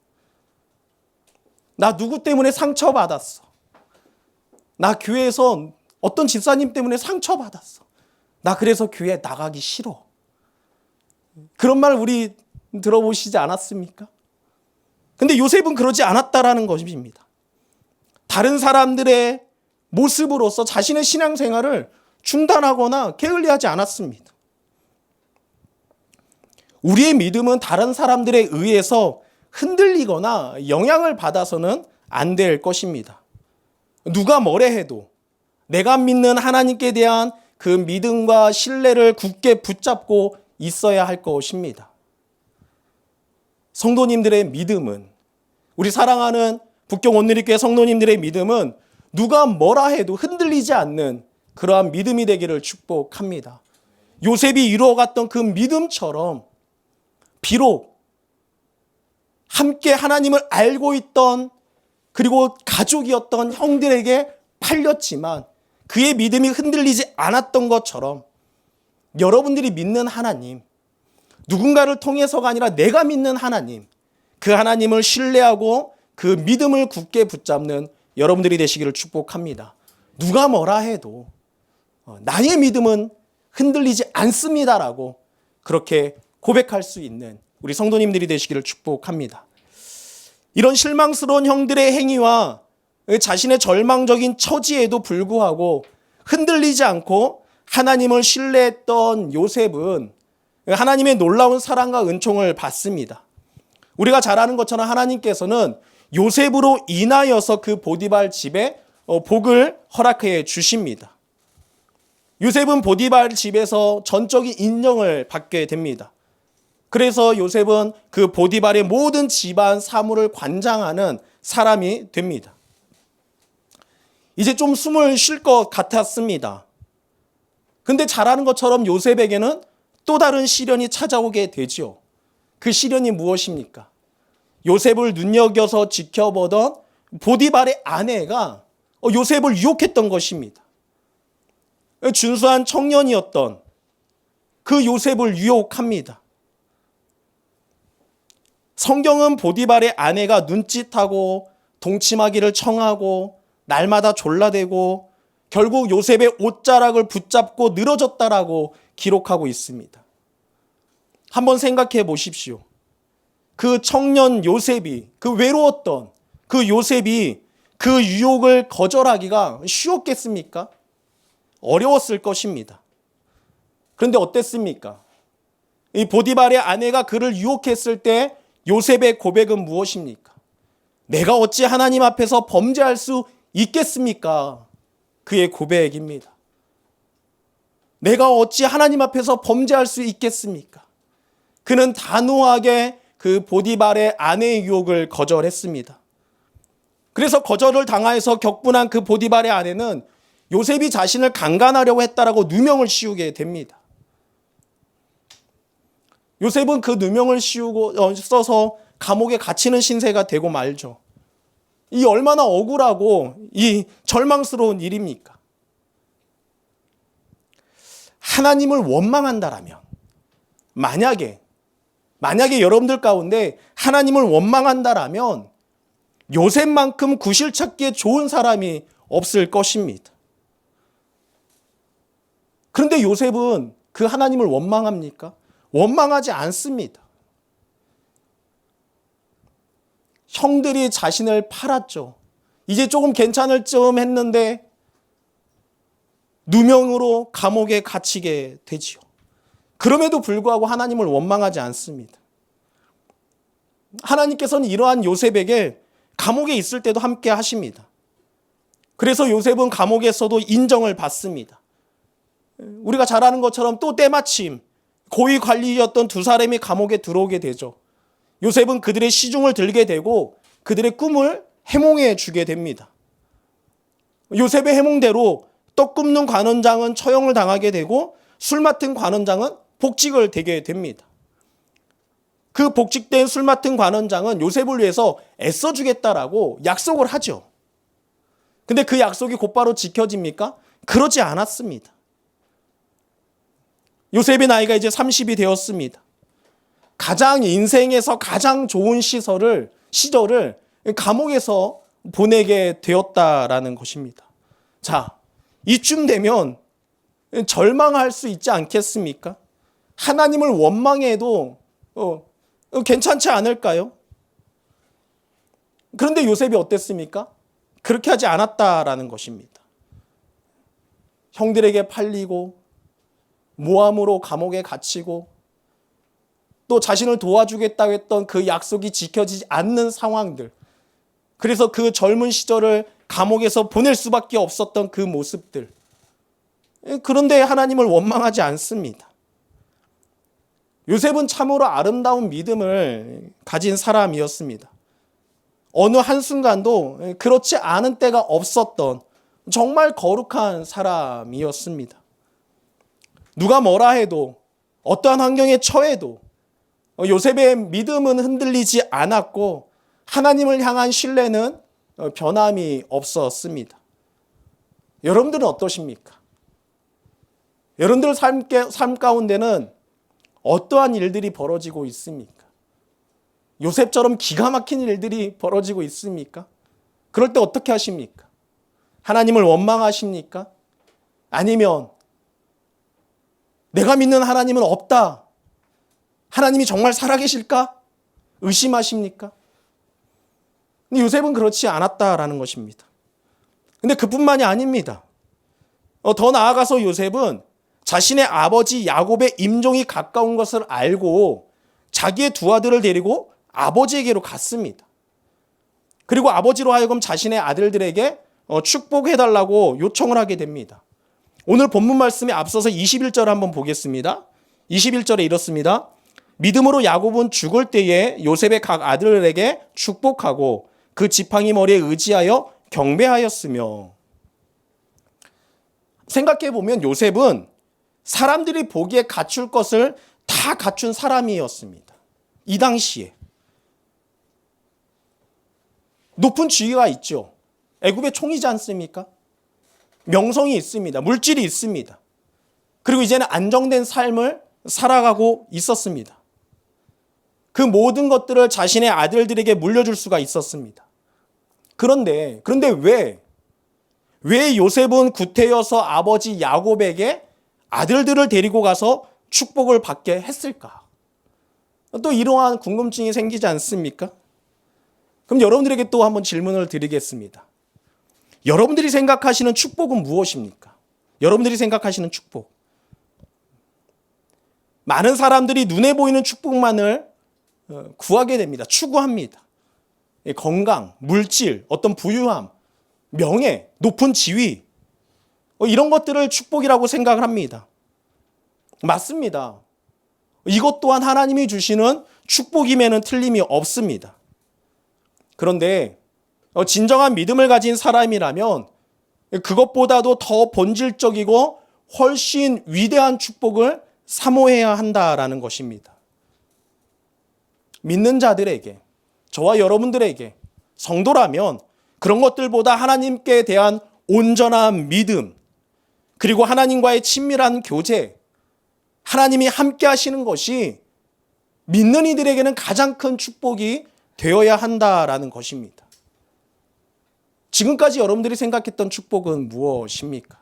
Speaker 4: 나 누구 때문에 상처받았어. 나 교회에서 어떤 집사님 때문에 상처받았어. 나 그래서 교회 나가기 싫어. 그런 말 우리 들어보시지 않았습니까? 근데 요셉은 그러지 않았다라는 것입니다. 다른 사람들의 모습으로서 자신의 신앙생활을 중단하거나 게을리하지 않았습니다. 우리의 믿음은 다른 사람들에 의해서 흔들리거나 영향을 받아서는 안 될 것입니다. 누가 뭐래 해도 내가 믿는 하나님께 대한 그 믿음과 신뢰를 굳게 붙잡고 있어야 할 것입니다. 성도님들의 믿음은, 우리 사랑하는 북경 온누리교회 성도님들의 믿음은 누가 뭐라 해도 흔들리지 않는 그러한 믿음이 되기를 축복합니다. 요셉이 이루어갔던 그 믿음처럼 비록 함께 하나님을 알고 있던 그리고 가족이었던 형들에게 팔렸지만 그의 믿음이 흔들리지 않았던 것처럼 여러분들이 믿는 하나님, 누군가를 통해서가 아니라 내가 믿는 하나님, 그 하나님을 신뢰하고 그 믿음을 굳게 붙잡는 여러분들이 되시기를 축복합니다. 누가 뭐라 해도 나의 믿음은 흔들리지 않습니다라고 그렇게 고백할 수 있는 우리 성도님들이 되시기를 축복합니다. 이런 실망스러운 형들의 행위와 자신의 절망적인 처지에도 불구하고 흔들리지 않고 하나님을 신뢰했던 요셉은 하나님의 놀라운 사랑과 은총을 받습니다. 우리가 잘 아는 것처럼 하나님께서는 요셉으로 인하여서 그 보디발 집에 복을 허락해 주십니다. 요셉은 보디발 집에서 전적인 인정을 받게 됩니다. 그래서 요셉은 그 보디발의 모든 집안 사물을 관장하는 사람이 됩니다. 이제 좀 숨을 쉴 것 같았습니다. 근데 잘 아는 것처럼 요셉에게는 또 다른 시련이 찾아오게 되죠. 그 시련이 무엇입니까? 요셉을 눈여겨서 지켜보던 보디발의 아내가 요셉을 유혹했던 것입니다. 준수한 청년이었던 그 요셉을 유혹합니다. 성경은 보디발의 아내가 눈짓하고 동침하기를 청하고 날마다 졸라대고 결국 요셉의 옷자락을 붙잡고 늘어졌다라고 기록하고 있습니다. 한번 생각해 보십시오. 그 청년 요셉이, 그 외로웠던 그 요셉이 그 유혹을 거절하기가 쉬웠겠습니까? 어려웠을 것입니다. 그런데 어땠습니까? 이 보디발의 아내가 그를 유혹했을 때 요셉의 고백은 무엇입니까? 내가 어찌 하나님 앞에서 범죄할 수 있겠습니까? 그의 고백입니다. 내가 어찌 하나님 앞에서 범죄할 수 있겠습니까? 그는 단호하게 그 보디발의 아내의 유혹을 거절했습니다. 그래서 거절을 당하여서 격분한 그 보디발의 아내는 요셉이 자신을 강간하려고 했다라고 누명을 씌우게 됩니다. 요셉은 그 누명을 써서 감옥에 갇히는 신세가 되고 말죠. 이 얼마나 억울하고 이 절망스러운 일입니까? 하나님을 원망한다라면, 만약에 만약에 여러분들 가운데 하나님을 원망한다라면 요셉만큼 구실찾기에 좋은 사람이 없을 것입니다. 그런데 요셉은 그 하나님을 원망합니까? 원망하지 않습니다. 형들이 자신을 팔았죠. 이제 조금 괜찮을 쯤 했는데 누명으로 감옥에 갇히게 되지요. 그럼에도 불구하고 하나님을 원망하지 않습니다. 하나님께서는 이러한 요셉에게 감옥에 있을 때도 함께 하십니다. 그래서 요셉은 감옥에서도 인정을 받습니다. 우리가 잘 아는 것처럼 또 때마침 고위 관리였던 두 사람이 감옥에 들어오게 되죠. 요셉은 그들의 시중을 들게 되고 그들의 꿈을 해몽해 주게 됩니다. 요셉의 해몽대로 떡 굽는 관원장은 처형을 당하게 되고 술 맡은 관원장은 복직을 되게 됩니다. 그 복직된 술 맡은 관원장은 요셉을 위해서 애써주겠다라고 약속을 하죠. 근데 그 약속이 곧바로 지켜집니까? 그러지 않았습니다. 요셉의 나이가 이제 30이 되었습니다. 인생에서 가장 좋은 시절을 감옥에서 보내게 되었다라는 것입니다. 자, 이쯤 되면 절망할 수 있지 않겠습니까? 하나님을 원망해도 괜찮지 않을까요? 그런데 요셉이 어땠습니까? 그렇게 하지 않았다라는 것입니다. 형들에게 팔리고 모함으로 감옥에 갇히고 또 자신을 도와주겠다고 했던 그 약속이 지켜지지 않는 상황들, 그래서 그 젊은 시절을 감옥에서 보낼 수밖에 없었던 그 모습들, 그런데 하나님을 원망하지 않습니다. 요셉은 참으로 아름다운 믿음을 가진 사람이었습니다. 어느 한순간도 그렇지 않은 때가 없었던 정말 거룩한 사람이었습니다. 누가 뭐라 해도 어떠한 환경에 처해도 요셉의 믿음은 흔들리지 않았고 하나님을 향한 신뢰는 변함이 없었습니다. 여러분들은 어떠십니까? 여러분들 삶 가운데는 어떠한 일들이 벌어지고 있습니까? 요셉처럼 기가 막힌 일들이 벌어지고 있습니까? 그럴 때 어떻게 하십니까? 하나님을 원망하십니까? 아니면 내가 믿는 하나님은 없다, 하나님이 정말 살아계실까? 의심하십니까? 근데 요셉은 그렇지 않았다라는 것입니다. 근데 그뿐만이 아닙니다. 더 나아가서 요셉은 자신의 아버지 야곱의 임종이 가까운 것을 알고 자기의 두 아들을 데리고 아버지에게로 갔습니다. 그리고 아버지로 하여금 자신의 아들들에게 축복해달라고 요청을 하게 됩니다. 오늘 본문 말씀에 앞서서 21절 한번 보겠습니다. 21절에 이렇습니다. 믿음으로 야곱은 죽을 때에 요셉의 각 아들에게 축복하고 그 지팡이 머리에 의지하여 경배하였으며. 생각해보면 요셉은 사람들이 보기에 갖출 것을 다 갖춘 사람이었습니다. 이 당시에. 높은 지위가 있죠. 애굽의 총이지 않습니까? 명성이 있습니다. 물질이 있습니다. 그리고 이제는 안정된 삶을 살아가고 있었습니다. 그 모든 것들을 자신의 아들들에게 물려줄 수가 있었습니다. 그런데 왜 요셉은 구태여서 아버지 야곱에게 아들들을 데리고 가서 축복을 받게 했을까? 또 이러한 궁금증이 생기지 않습니까? 그럼 여러분들에게 또 한번 질문을 드리겠습니다. 여러분들이 생각하시는 축복은 무엇입니까? 여러분들이 생각하시는 축복. 많은 사람들이 눈에 보이는 축복만을 구하게 됩니다. 추구합니다. 건강, 물질, 어떤 부유함, 명예, 높은 지위, 이런 것들을 축복이라고 생각을 합니다. 맞습니다. 이것 또한 하나님이 주시는 축복임에는 틀림이 없습니다. 그런데 진정한 믿음을 가진 사람이라면 그것보다도 더 본질적이고 훨씬 위대한 축복을 사모해야 한다라는 것입니다. 믿는 자들에게, 저와 여러분들에게, 성도라면 그런 것들보다 하나님께 대한 온전한 믿음, 그리고 하나님과의 친밀한 교제, 하나님이 함께 하시는 것이 믿는 이들에게는 가장 큰 축복이 되어야 한다라는 것입니다. 지금까지 여러분들이 생각했던 축복은 무엇입니까?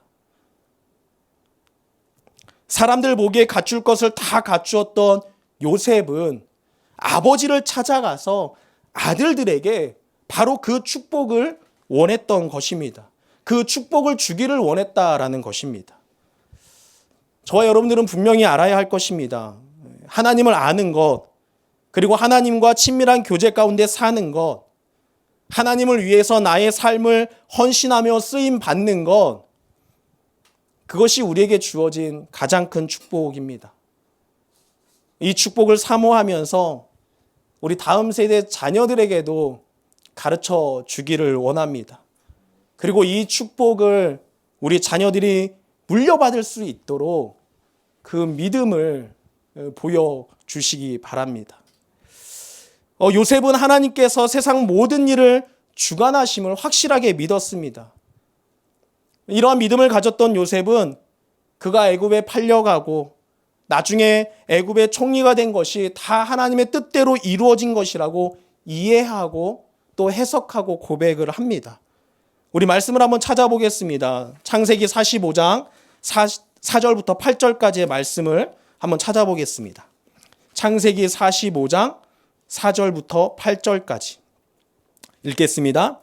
Speaker 4: 사람들 보기에 갖출 것을 다 갖추었던 요셉은 아버지를 찾아가서 아들들에게 바로 그 축복을 원했던 것입니다. 그 축복을 주기를 원했다라는 것입니다. 저와 여러분들은 분명히 알아야 할 것입니다. 하나님을 아는 것, 그리고 하나님과 친밀한 교제 가운데 사는 것, 하나님을 위해서 나의 삶을 헌신하며 쓰임 받는 것, 그것이 우리에게 주어진 가장 큰 축복입니다. 이 축복을 사모하면서 우리 다음 세대 자녀들에게도 가르쳐 주기를 원합니다. 그리고 이 축복을 우리 자녀들이 물려받을 수 있도록 그 믿음을 보여주시기 바랍니다. 요셉은 하나님께서 세상 모든 일을 주관하심을 확실하게 믿었습니다. 이러한 믿음을 가졌던 요셉은 그가 애굽에 팔려가고 나중에 애굽의 총리가 된 것이 다 하나님의 뜻대로 이루어진 것이라고 이해하고 또 해석하고 고백을 합니다. 우리 말씀을 한번 찾아보겠습니다. 창세기 45장 4절부터 8절까지의 말씀을 한번 찾아보겠습니다. 창세기 45장 4절부터 8절까지 읽겠습니다.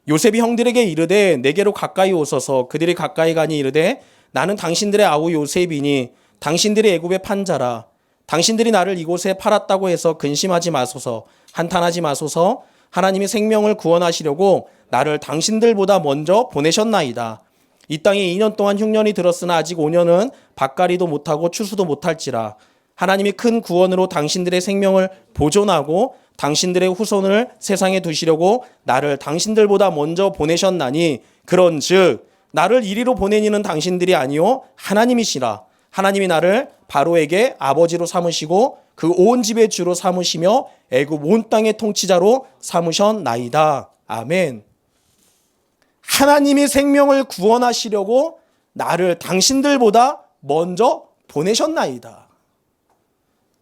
Speaker 4: 요셉이 형들에게 이르되 내게로 가까이 오소서. 그들이 가까이 가니 이르되 나는 당신들의 아우 요셉이니 당신들이 애굽에 판 자라. 당신들이 나를 이곳에 팔았다고 해서 근심하지 마소서. 한탄하지 마소서. 하나님이 생명을 구원하시려고 나를 당신들보다 먼저 보내셨나이다. 이 땅에 2년 동안 흉년이 들었으나 아직 5년은 밭갈이도 못하고 추수도 못할지라. 하나님이 큰 구원으로 당신들의 생명을 보존하고 당신들의 후손을 세상에 두시려고 나를 당신들보다 먼저 보내셨나니 그런즉 나를 이리로 보내니는 당신들이 아니요 하나님이시라. 하나님이 나를 바로에게 아버지로 삼으시고 그 온 집의 주로 삼으시며 애굽 온 땅의 통치자로 삼으셨나이다. 아멘. 하나님이 생명을 구원하시려고 나를 당신들보다 먼저 보내셨나이다.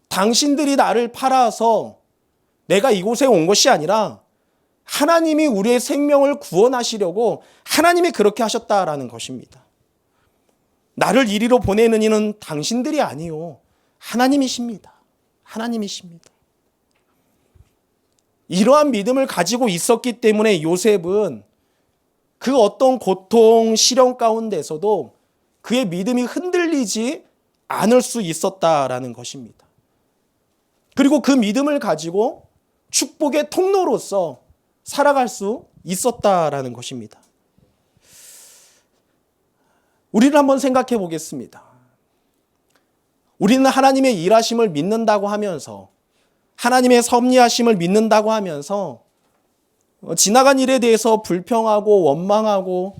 Speaker 4: 당신들이 나를 팔아서 내가 이곳에 온 것이 아니라 하나님이 우리의 생명을 구원하시려고 하나님이 그렇게 하셨다라는 것입니다. 나를 이리로 보내는 이는 당신들이 아니요 하나님이십니다. 하나님이십니다. 이러한 믿음을 가지고 있었기 때문에 요셉은 그 어떤 고통, 시련 가운데서도 그의 믿음이 흔들리지 않을 수 있었다라는 것입니다. 그리고 그 믿음을 가지고 축복의 통로로서 살아갈 수 있었다라는 것입니다. 우리를 한번 생각해 보겠습니다. 우리는 하나님의 일하심을 믿는다고 하면서 하나님의 섭리하심을 믿는다고 하면서 지나간 일에 대해서 불평하고 원망하고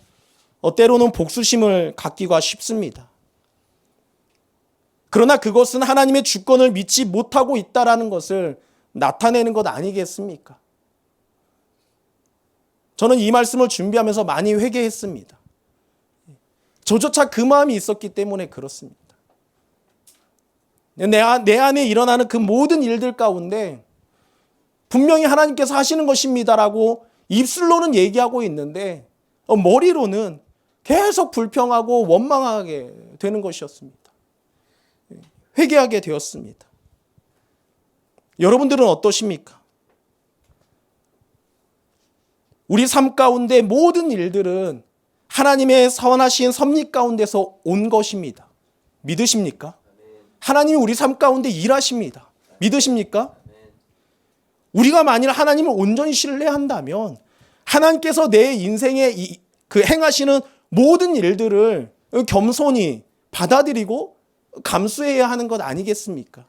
Speaker 4: 때로는 복수심을 갖기가 쉽습니다. 그러나 그것은 하나님의 주권을 믿지 못하고 있다라는 것을 나타내는 것 아니겠습니까? 저는 이 말씀을 준비하면서 많이 회개했습니다. 저조차 그 마음이 있었기 때문에 그렇습니다. 내 안에 일어나는 그 모든 일들 가운데 분명히 하나님께서 하시는 것입니다라고 입술로는 얘기하고 있는데 머리로는 계속 불평하고 원망하게 되는 것이었습니다. 회개하게 되었습니다. 여러분들은 어떠십니까? 우리 삶 가운데 모든 일들은 하나님의 선하신 섭리 가운데서 온 것입니다. 믿으십니까? 하나님이 우리 삶 가운데 일하십니다. 믿으십니까? 우리가 만일 하나님을 온전히 신뢰한다면 하나님께서 내 인생에 그 행하시는 모든 일들을 겸손히 받아들이고 감수해야 하는 것 아니겠습니까?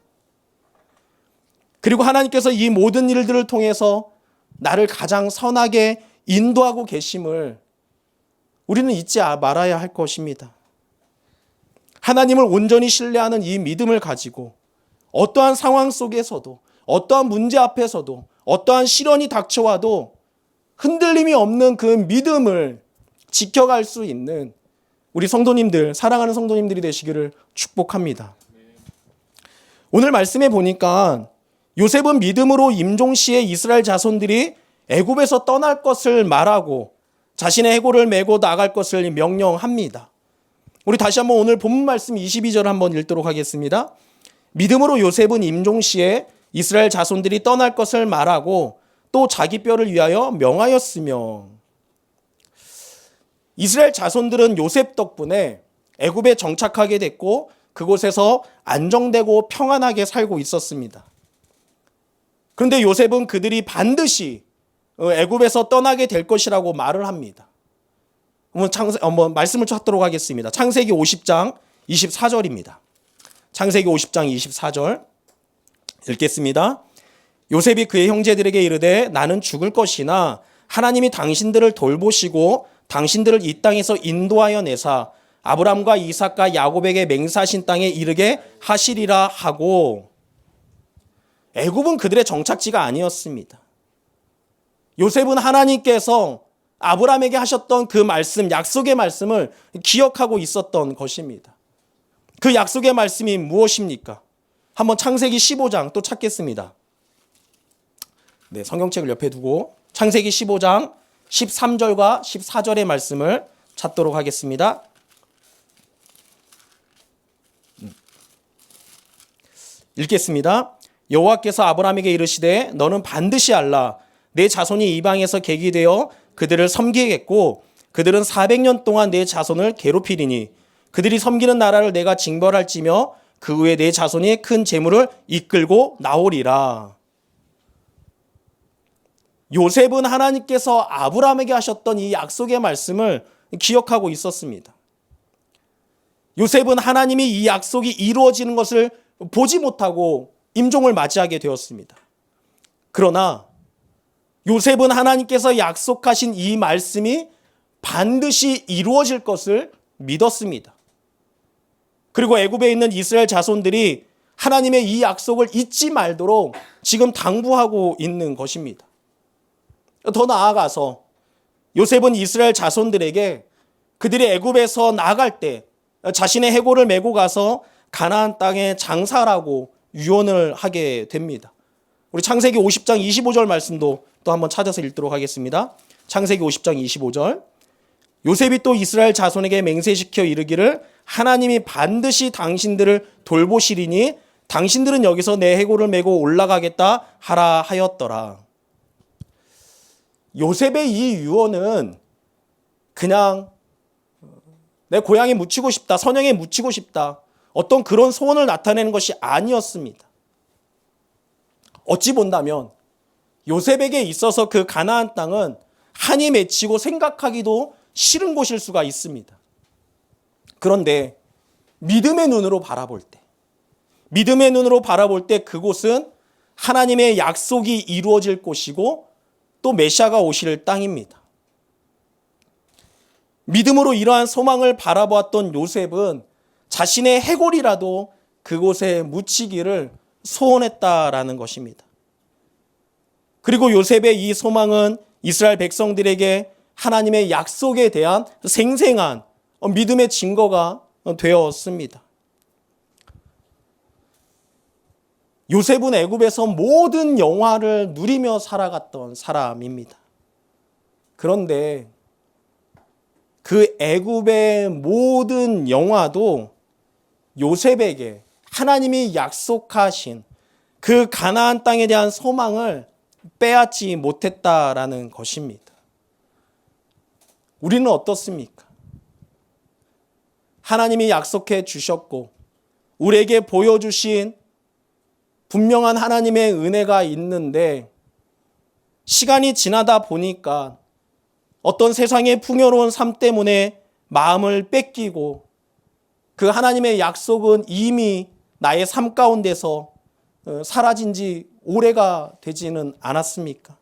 Speaker 4: 그리고 하나님께서 이 모든 일들을 통해서 나를 가장 선하게 인도하고 계심을 우리는 잊지 말아야 할 것입니다. 하나님을 온전히 신뢰하는 이 믿음을 가지고 어떠한 상황 속에서도 어떠한 문제 앞에서도 어떠한 시련이 닥쳐와도 흔들림이 없는 그 믿음을 지켜갈 수 있는 우리 성도님들, 사랑하는 성도님들이 되시기를 축복합니다. 오늘 말씀에 보니까 요셉은 믿음으로 임종시에 이스라엘 자손들이 애굽에서 떠날 것을 말하고 자신의 해골을 메고 나갈 것을 명령합니다. 우리 다시 한번 오늘 본문 말씀 22절 한번 읽도록 하겠습니다. 믿음으로 요셉은 임종시에 이스라엘 자손들이 떠날 것을 말하고 또 자기 뼈를 위하여 명하였으며, 이스라엘 자손들은 요셉 덕분에 애굽에 정착하게 됐고 그곳에서 안정되고 평안하게 살고 있었습니다. 그런데 요셉은 그들이 반드시 애굽에서 떠나게 될 것이라고 말을 합니다. 한번 말씀을 찾도록 하겠습니다. 창세기 50장 24절입니다. 창세기 50장 24절 읽겠습니다. 요셉이 그의 형제들에게 이르되 나는 죽을 것이나 하나님이 당신들을 돌보시고 당신들을 이 땅에서 인도하여 내사 아브람과 이삭과 야곱에게 맹세하신 땅에 이르게 하시리라 하고, 애굽은 그들의 정착지가 아니었습니다. 요셉은 하나님께서 아브람에게 하셨던 그 말씀, 약속의 말씀을 기억하고 있었던 것입니다. 그 약속의 말씀이 무엇입니까? 한번 창세기 15장 또 찾겠습니다. 네, 성경책을 옆에 두고 창세기 15장 13절과 14절의 말씀을 찾도록 하겠습니다. 읽겠습니다. 여호와께서 아브람에게 이르시되 너는 반드시 알라. 내 자손이 이방에서 객이 되어 그들을 섬기겠고 그들은 400년 동안 내 자손을 괴롭히리니 그들이 섬기는 나라를 내가 징벌할지며 그 후에 내 자손이 큰 재물을 이끌고 나오리라. 요셉은 하나님께서 아브람에게 하셨던 이 약속의 말씀을 기억하고 있었습니다. 요셉은 하나님이 이 약속이 이루어지는 것을 보지 못하고 임종을 맞이하게 되었습니다. 그러나 요셉은 하나님께서 약속하신 이 말씀이 반드시 이루어질 것을 믿었습니다. 그리고 애굽에 있는 이스라엘 자손들이 하나님의 이 약속을 잊지 말도록 지금 당부하고 있는 것입니다. 더 나아가서 요셉은 이스라엘 자손들에게 그들이 애굽에서 나갈 때 자신의 해골을 메고 가서 가나안 땅에 장사라고 유언을 하게 됩니다. 우리 창세기 50장 25절 말씀도 또 한번 찾아서 읽도록 하겠습니다. 창세기 50장 25절. 요셉이 또 이스라엘 자손에게 맹세시켜 이르기를 하나님이 반드시 당신들을 돌보시리니 당신들은 여기서 내 해골을 메고 올라가겠다 하라 하였더라. 요셉의 이 유언은 그냥 내 고향에 묻히고 싶다, 선영에 묻히고 싶다, 어떤 그런 소원을 나타내는 것이 아니었습니다. 어찌 본다면 요셉에게 있어서 그 가나안 땅은 한이 맺히고 생각하기도 싫은 곳일 수가 있습니다. 그런데 믿음의 눈으로 바라볼 때 그곳은 하나님의 약속이 이루어질 곳이고 또 메시아가 오실 땅입니다. 믿음으로 이러한 소망을 바라보았던 요셉은 자신의 해골이라도 그곳에 묻히기를 소원했다라는 것입니다. 그리고 요셉의 이 소망은 이스라엘 백성들에게 하나님의 약속에 대한 생생한 믿음의 증거가 되었습니다. 요셉은 애굽에서 모든 영화를 누리며 살아갔던 사람입니다. 그런데 그 애굽의 모든 영화도 요셉에게 하나님이 약속하신 그 가나안 땅에 대한 소망을 빼앗지 못했다라는 것입니다. 우리는 어떻습니까? 하나님이 약속해 주셨고 우리에게 보여주신 분명한 하나님의 은혜가 있는데 시간이 지나다 보니까 어떤 세상의 풍요로운 삶 때문에 마음을 뺏기고 그 하나님의 약속은 이미 나의 삶 가운데서 사라진 지 오래가 되지는 않았습니까?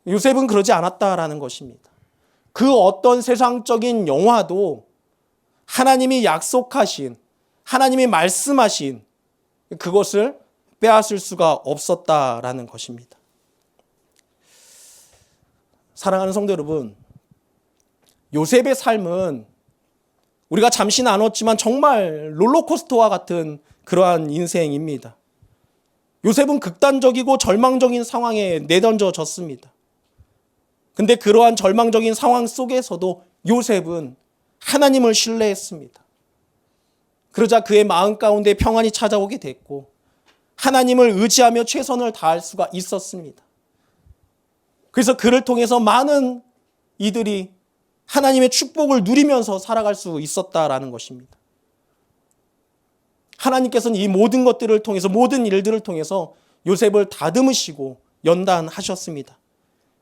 Speaker 4: 요셉은 그러지 않았다라는 것입니다. 그 어떤 세상적인 영화도 하나님이 약속하신, 하나님이 말씀하신 그것을 빼앗을 수가 없었다라는 것입니다. 사랑하는 성도 여러분, 요셉의 삶은 우리가 잠시 나눴지만 정말 롤러코스터와 같은 그러한 인생입니다. 요셉은 극단적이고 절망적인 상황에 내던져졌습니다. 근데 그러한 절망적인 상황 속에서도 요셉은 하나님을 신뢰했습니다. 그러자 그의 마음 가운데 평안이 찾아오게 됐고 하나님을 의지하며 최선을 다할 수가 있었습니다. 그래서 그를 통해서 많은 이들이 하나님의 축복을 누리면서 살아갈 수 있었다라는 것입니다. 하나님께서는 이 모든 것들을 통해서, 모든 일들을 통해서 요셉을 다듬으시고 연단하셨습니다.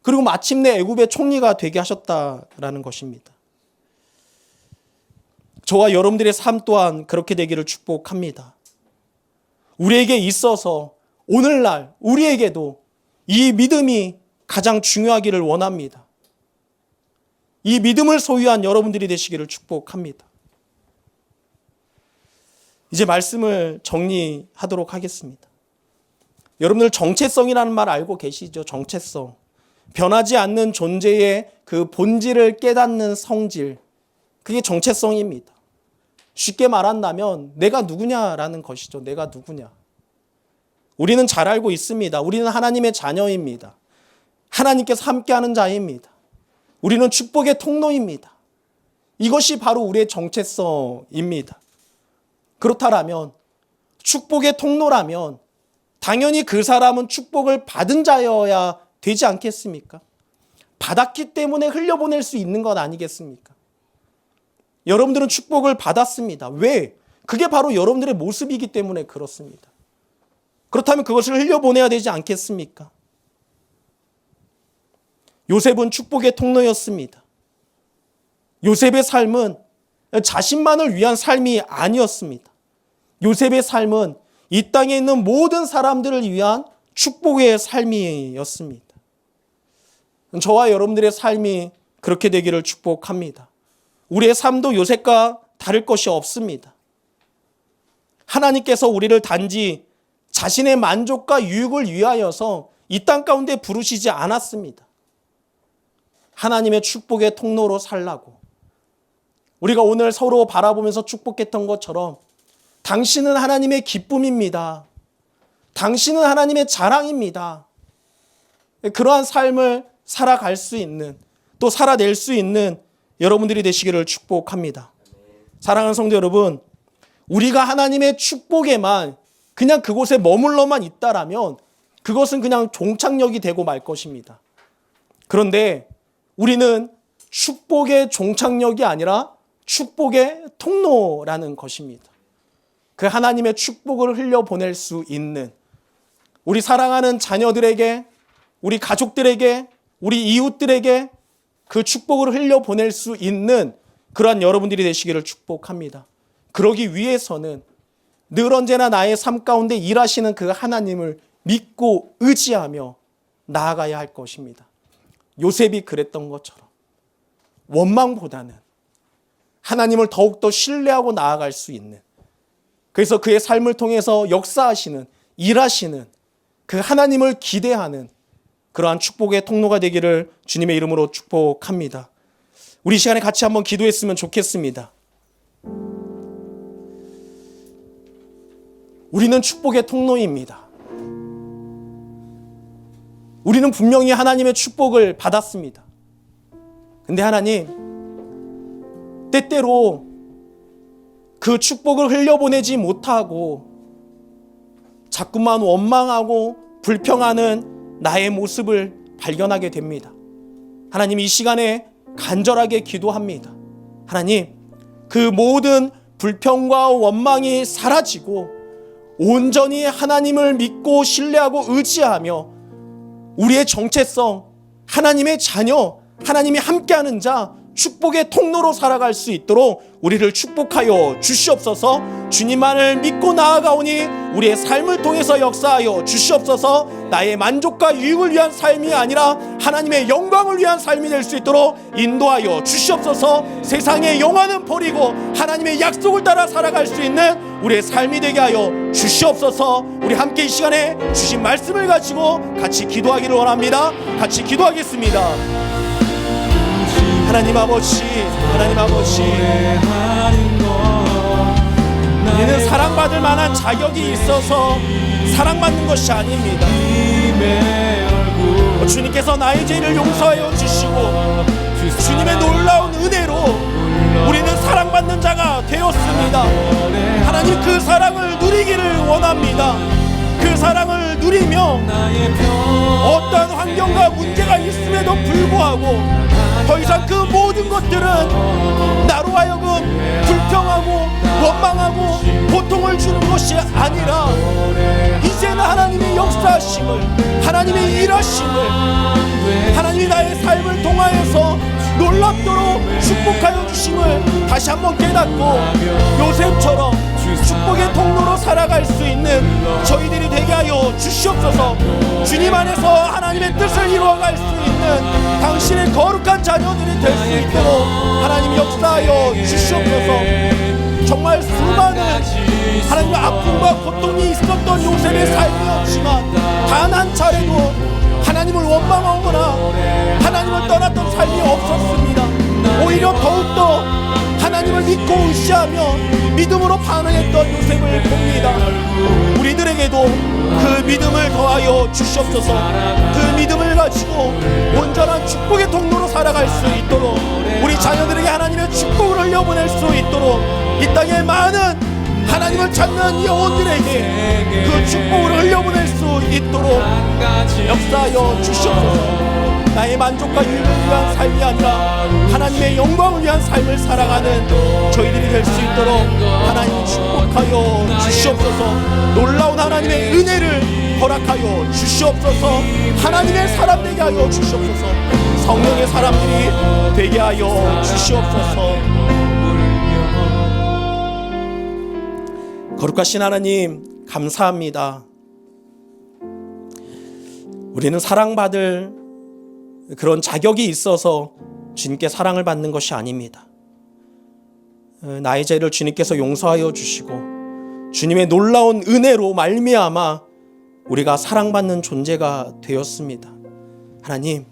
Speaker 4: 그리고 마침내 애굽의 총리가 되게 하셨다라는 것입니다. 저와 여러분들의 삶 또한 그렇게 되기를 축복합니다. 우리에게 있어서 오늘날 우리에게도 이 믿음이 가장 중요하기를 원합니다. 이 믿음을 소유한 여러분들이 되시기를 축복합니다. 이제 말씀을 정리하도록 하겠습니다. 여러분들 정체성이라는 말 알고 계시죠? 정체성. 변하지 않는 존재의 그 본질을 깨닫는 성질. 그게 정체성입니다. 쉽게 말한다면 내가 누구냐라는 것이죠. 내가 누구냐. 우리는 잘 알고 있습니다. 우리는 하나님의 자녀입니다. 하나님께서 함께하는 자입니다. 우리는 축복의 통로입니다. 이것이 바로 우리의 정체성입니다. 그렇다면 축복의 통로라면 당연히 그 사람은 축복을 받은 자여야 되지 않겠습니까? 받았기 때문에 흘려보낼 수 있는 것 아니겠습니까? 여러분들은 축복을 받았습니다. 왜? 그게 바로 여러분들의 모습이기 때문에 그렇습니다. 그렇다면 그것을 흘려보내야 되지 않겠습니까? 요셉은 축복의 통로였습니다. 요셉의 삶은 자신만을 위한 삶이 아니었습니다. 요셉의 삶은 이 땅에 있는 모든 사람들을 위한 축복의 삶이었습니다. 저와 여러분들의 삶이 그렇게 되기를 축복합니다. 우리의 삶도 요셉과 다를 것이 없습니다. 하나님께서 우리를 단지 자신의 만족과 유익을 위하여서 이 땅 가운데 부르시지 않았습니다. 하나님의 축복의 통로로 살라고. 우리가 오늘 서로 바라보면서 축복했던 것처럼 당신은 하나님의 기쁨입니다. 당신은 하나님의 자랑입니다. 그러한 삶을 살아갈 수 있는, 또 살아낼 수 있는 여러분들이 되시기를 축복합니다. 사랑하는 성도 여러분, 우리가 하나님의 축복에만 그냥 그곳에 머물러만 있다라면 그것은 그냥 종착역이 되고 말 것입니다. 그런데 우리는 축복의 종착역이 아니라 축복의 통로라는 것입니다. 그 하나님의 축복을 흘려보낼 수 있는, 우리 사랑하는 자녀들에게, 우리 가족들에게, 우리 이웃들에게 그 축복을 흘려보낼 수 있는 그러한 여러분들이 되시기를 축복합니다. 그러기 위해서는 늘 언제나 나의 삶 가운데 일하시는 그 하나님을 믿고 의지하며 나아가야 할 것입니다. 요셉이 그랬던 것처럼 원망보다는 하나님을 더욱더 신뢰하고 나아갈 수 있는, 그래서 그의 삶을 통해서 역사하시는, 일하시는 그 하나님을 기대하는 그러한 축복의 통로가 되기를 주님의 이름으로 축복합니다. 우리 시간에 같이 한번 기도했으면 좋겠습니다. 우리는 축복의 통로입니다. 우리는 분명히 하나님의 축복을 받았습니다. 근데 하나님, 때때로 그 축복을 흘려보내지 못하고 자꾸만 원망하고 불평하는 나의 모습을 발견하게 됩니다. 하나님, 이 시간에 간절하게 기도합니다. 하나님, 그 모든 불평과 원망이 사라지고 온전히 하나님을 믿고 신뢰하고 의지하며 우리의 정체성, 하나님의 자녀, 하나님이 함께하는 자, 축복의 통로로 살아갈 수 있도록 우리를 축복하여 주시옵소서. 주님만을 믿고 나아가오니 우리의 삶을 통해서 역사하여 주시옵소서. 나의 만족과 유익을 위한 삶이 아니라 하나님의 영광을 위한 삶이 될 수 있도록 인도하여 주시옵소서. 세상의 영화는 버리고 하나님의 약속을 따라 살아갈 수 있는 우리의 삶이 되게 하여 주시옵소서. 우리 함께 이 시간에 주신 말씀을 가지고 같이 기도하기를 원합니다. 같이 기도하겠습니다. 하나님 아버지, 하나님 아버지,
Speaker 1: 노래하는 것
Speaker 4: 우리는 사랑받을 만한 자격이 있어서 사랑받는 것이 아닙니다. 주님께서 나의 죄를 용서하여 주시고 주님의 놀라운 은혜로 우리는 사랑받는 자가 되었습니다. 하나님 그 사랑을 누리기를 원합니다. 그 사랑을 누리며 어떠한 환경과 문제가 있음에도 불구하고 더 이상 그 모든 것들은 나로 하여금 불평하고 원망하고 고통을 주는 것이 아니라 이제는 하나님의 역사하심을, 하나님의 일하심을, 하나님이 나의 삶을 통하여서 놀랍도록 축복하여 주심을 다시 한번 깨닫고 요셉처럼 축복의 통로로 살아갈 수 있는 저희들이 되게 하여 주시옵소서. 주님 안에서 하나님의 뜻을 이루어갈 수 있는 당신의 거룩한 자녀들이 될 수 있도록 하나님 역사하여 주시옵소서. 정말 수많은 하나님의 아픔과 고통이 있었던 요셉의 삶이었지만 단 한 차례도 하나님을 원망하거나 하나님을 떠났던 삶이 없었습니다. 오히려 더욱더 하나님을 믿고 의지하며 믿음으로 반응했던 요셉을 봅니다. 우리들에게도 그 믿음을 더하여 주시옵소서. 그 믿음을 가지고 온전한 축복의 통로로 살아갈 수 있도록, 우리 자녀들에게 하나님의 축복을 흘려보낼 수 있도록, 이 땅에 많은 하나님을 찾는 영혼들에게 그 축복을 흘려보낼 수 있도록 역사하여 주시옵소서. 나의 만족과 유익을 위한 삶이 아니라 하나님의 영광을 위한 삶을 살아가는 저희들이 될 수 있도록 하나님 축복하여 주시옵소서. 놀라운 하나님의 은혜를 허락하여 주시옵소서. 하나님의 사람 되게 하여 주시옵소서. 성령의 사람들이 되게 하여 주시옵소서. 거룩하신 하나님 감사합니다. 우리는 사랑받을 그런 자격이 있어서 주님께 사랑을 받는 것이 아닙니다. 나의 죄를 주님께서 용서하여 주시고 주님의 놀라운 은혜로 말미암아 우리가 사랑받는 존재가 되었습니다. 하나님,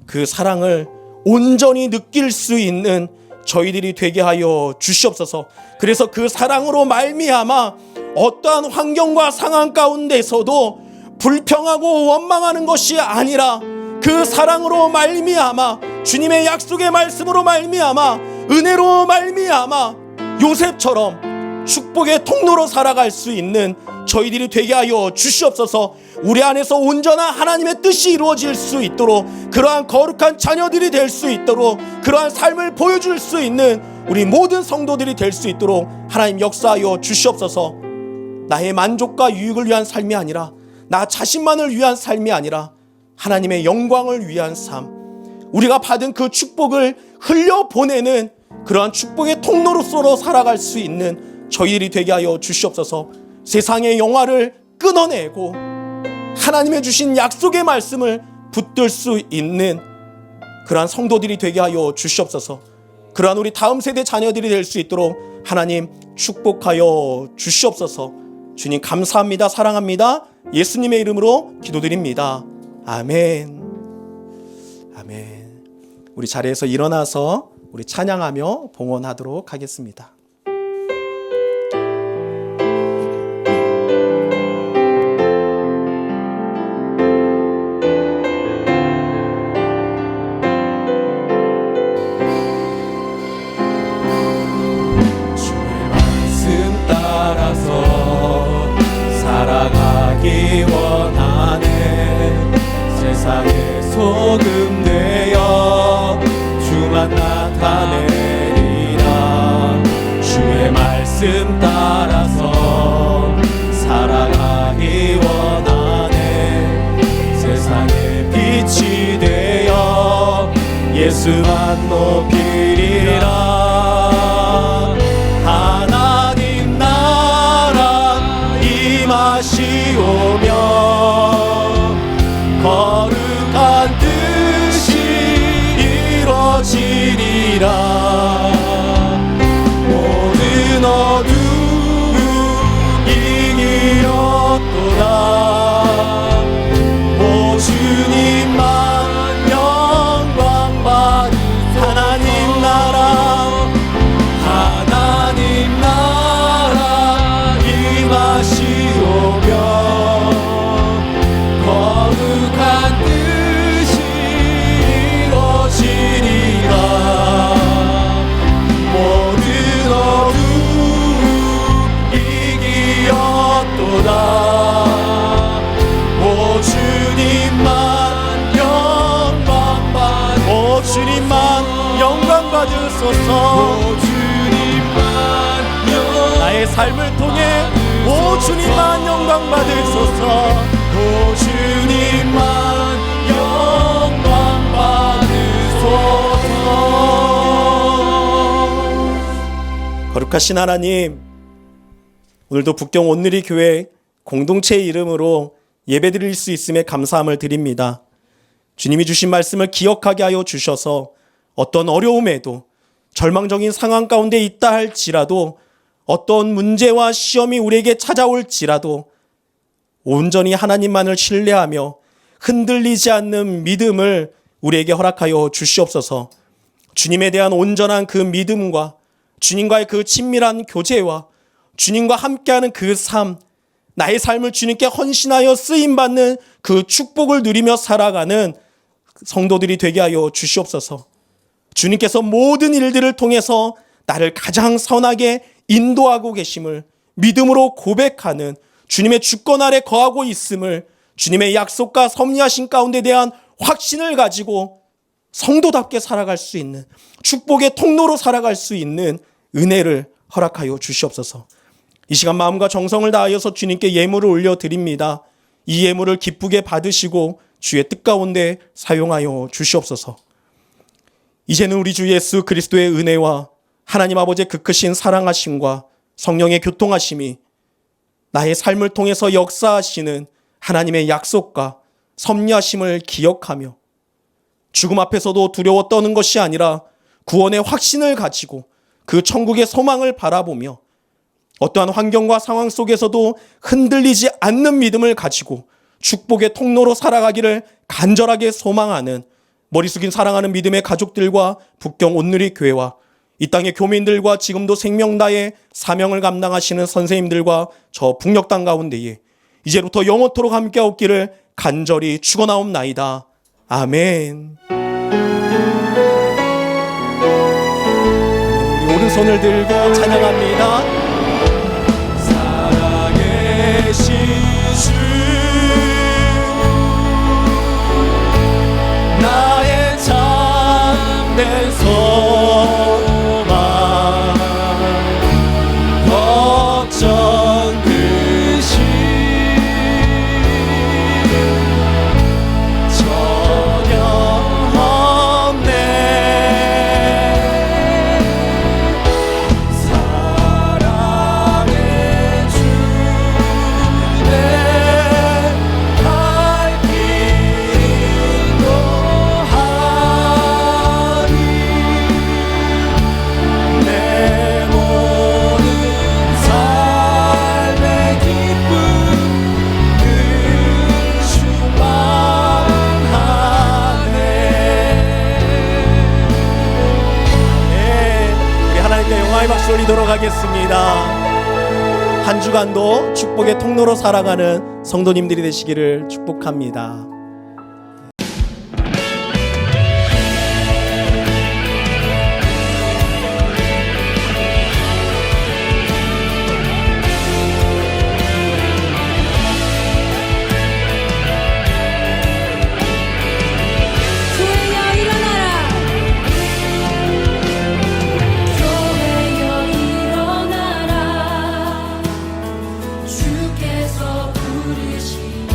Speaker 4: 그 사랑을 온전히 느낄 수 있는 저희들이 되게 하여 주시옵소서. 그래서 그 사랑으로 말미암아 어떠한 환경과 상황 가운데서도 불평하고 원망하는 것이 아니라 그 사랑으로 말미암아 주님의 약속의 말씀으로 말미암아 은혜로 말미암아 요셉처럼 축복의 통로로 살아갈 수 있는 저희들이 되게 하여 주시옵소서. 우리 안에서 온전한 하나님의 뜻이 이루어질 수 있도록, 그러한 거룩한 자녀들이 될 수 있도록, 그러한 삶을 보여줄 수 있는 우리 모든 성도들이 될 수 있도록 하나님 역사하여 주시옵소서. 나의 만족과 유익을 위한 삶이 아니라, 나 자신만을 위한 삶이 아니라 하나님의 영광을 위한 삶, 우리가 받은 그 축복을 흘려보내는 그러한 축복의 통로로서 살아갈 수 있는 저희들이 되게 하여 주시옵소서. 세상의 영화를 끊어내고 하나님의 주신 약속의 말씀을 붙들 수 있는 그러한 성도들이 되게 하여 주시옵소서. 그러한 우리 다음 세대 자녀들이 될 수 있도록 하나님 축복하여 주시옵소서. 주님 감사합니다. 사랑합니다. 예수님의 이름으로 기도드립니다. 아멘. 아멘. 우리 자리에서 일어나서 우리 찬양하며 봉헌하도록 하겠습니다.
Speaker 5: 원하네. 세상의 소금 되어 주만 나타내리라. 주의 말씀 따라서 살아가기 원하네. 세상의 빛이 되어 예수만 높이리라. 하나님 나라 임하시오며 거룩한 뜻이 이루어지리라. 모든 어둠 이기렸도다. 오 주님만 영광 받으. 하나님 나라 하나님 나라 받으소서. 나의 삶을 통해 오 주님만 영광 받으소서. 오 주님만 영광 받으소서.
Speaker 4: 거룩하신 하나님, 오늘도 북경 온누리 교회 공동체의 이름으로 예배드릴 수 있음에 감사함을 드립니다. 주님이 주신 말씀을 기억하게 하여 주셔서 어떤 어려움에도 절망적인 상황 가운데 있다 할지라도 어떤 문제와 시험이 우리에게 찾아올지라도 온전히 하나님만을 신뢰하며 흔들리지 않는 믿음을 우리에게 허락하여 주시옵소서. 주님에 대한 온전한 그 믿음과 주님과의 그 친밀한 교제와 주님과 함께하는 그 삶, 나의 삶을 주님께 헌신하여 쓰임받는 그 축복을 누리며 살아가는 성도들이 되게 하여 주시옵소서. 주님께서 모든 일들을 통해서 나를 가장 선하게 인도하고 계심을 믿음으로 고백하는 주님의 주권 아래 거하고 있음을 주님의 약속과 섭리하신 가운데 대한 확신을 가지고 성도답게 살아갈 수 있는 축복의 통로로 살아갈 수 있는 은혜를 허락하여 주시옵소서. 이 시간 마음과 정성을 다하여서 주님께 예물을 올려드립니다. 이 예물을 기쁘게 받으시고 주의 뜻 가운데 사용하여 주시옵소서. 이제는 우리 주 예수 그리스도의 은혜와 하나님 아버지의 그 크신 사랑하심과 성령의 교통하심이 나의 삶을 통해서 역사하시는 하나님의 약속과 섭리하심을 기억하며 죽음 앞에서도 두려워 떠는 것이 아니라 구원의 확신을 가지고 그 천국의 소망을 바라보며 어떠한 환경과 상황 속에서도 흔들리지 않는 믿음을 가지고 축복의 통로로 살아가기를 간절하게 소망하는 머리 숙인 사랑하는 믿음의 가족들과 북경 온누리 교회와 이 땅의 교민들과 지금도 생명다의 사명을 감당하시는 선생님들과 저 북녘 땅 가운데에 이제부터 영원토록 함께 없기를 간절히 축원하옵나이다. 아멘. 우리 오른손을 들고 찬양합니다.
Speaker 5: 살아계신 주 나의 참된 소망 걱정 근심 전혀 없네. 사랑의 주내 갈 길도 하리. 내 모든 삶의 기쁨 늘 충만하네.
Speaker 4: 우리 하나님께 영광의 박수 올리도록 하겠습니다. 한 주간도 축복의 통로로 살아가는 성도님들이 되시기를 축복합니다.
Speaker 6: 교회여 일어나라. 교회여 일어나라. 주께서 부르시니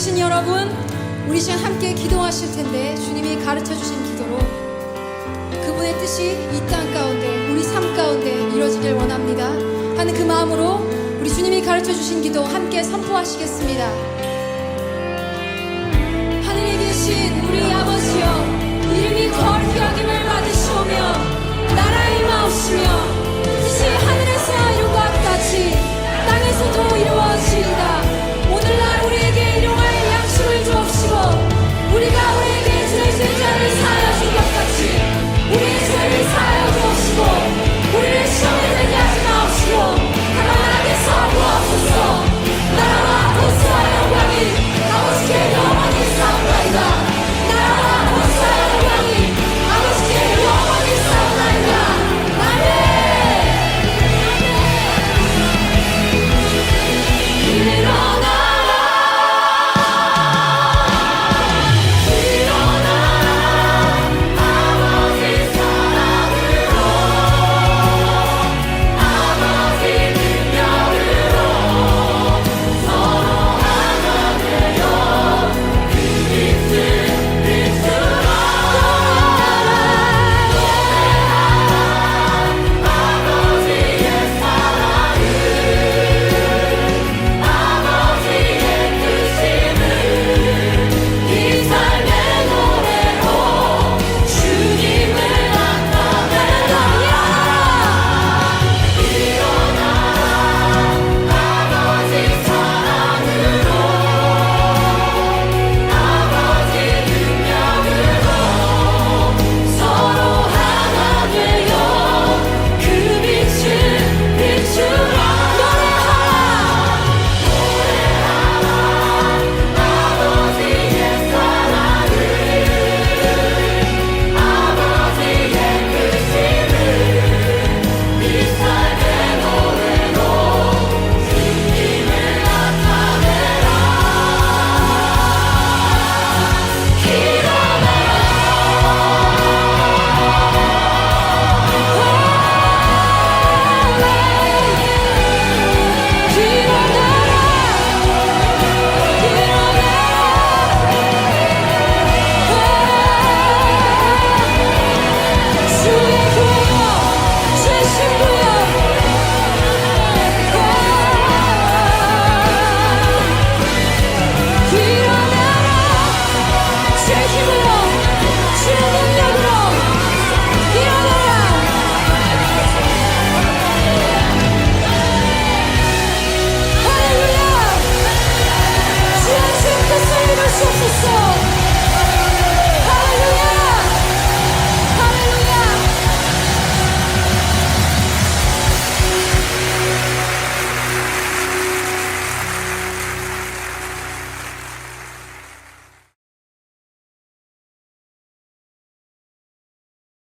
Speaker 6: 계신 여러분, 우리 시간 함께 기도하실 텐데 주님이 가르쳐 주신 기도로 그분의 뜻이 이 땅 가운데 우리 삶 가운데 이루어지길 원합니다 하는 그 마음으로 우리 주님이 가르쳐 주신 기도 함께 선포하시겠습니다. 하늘에 계신 우리 아버지여,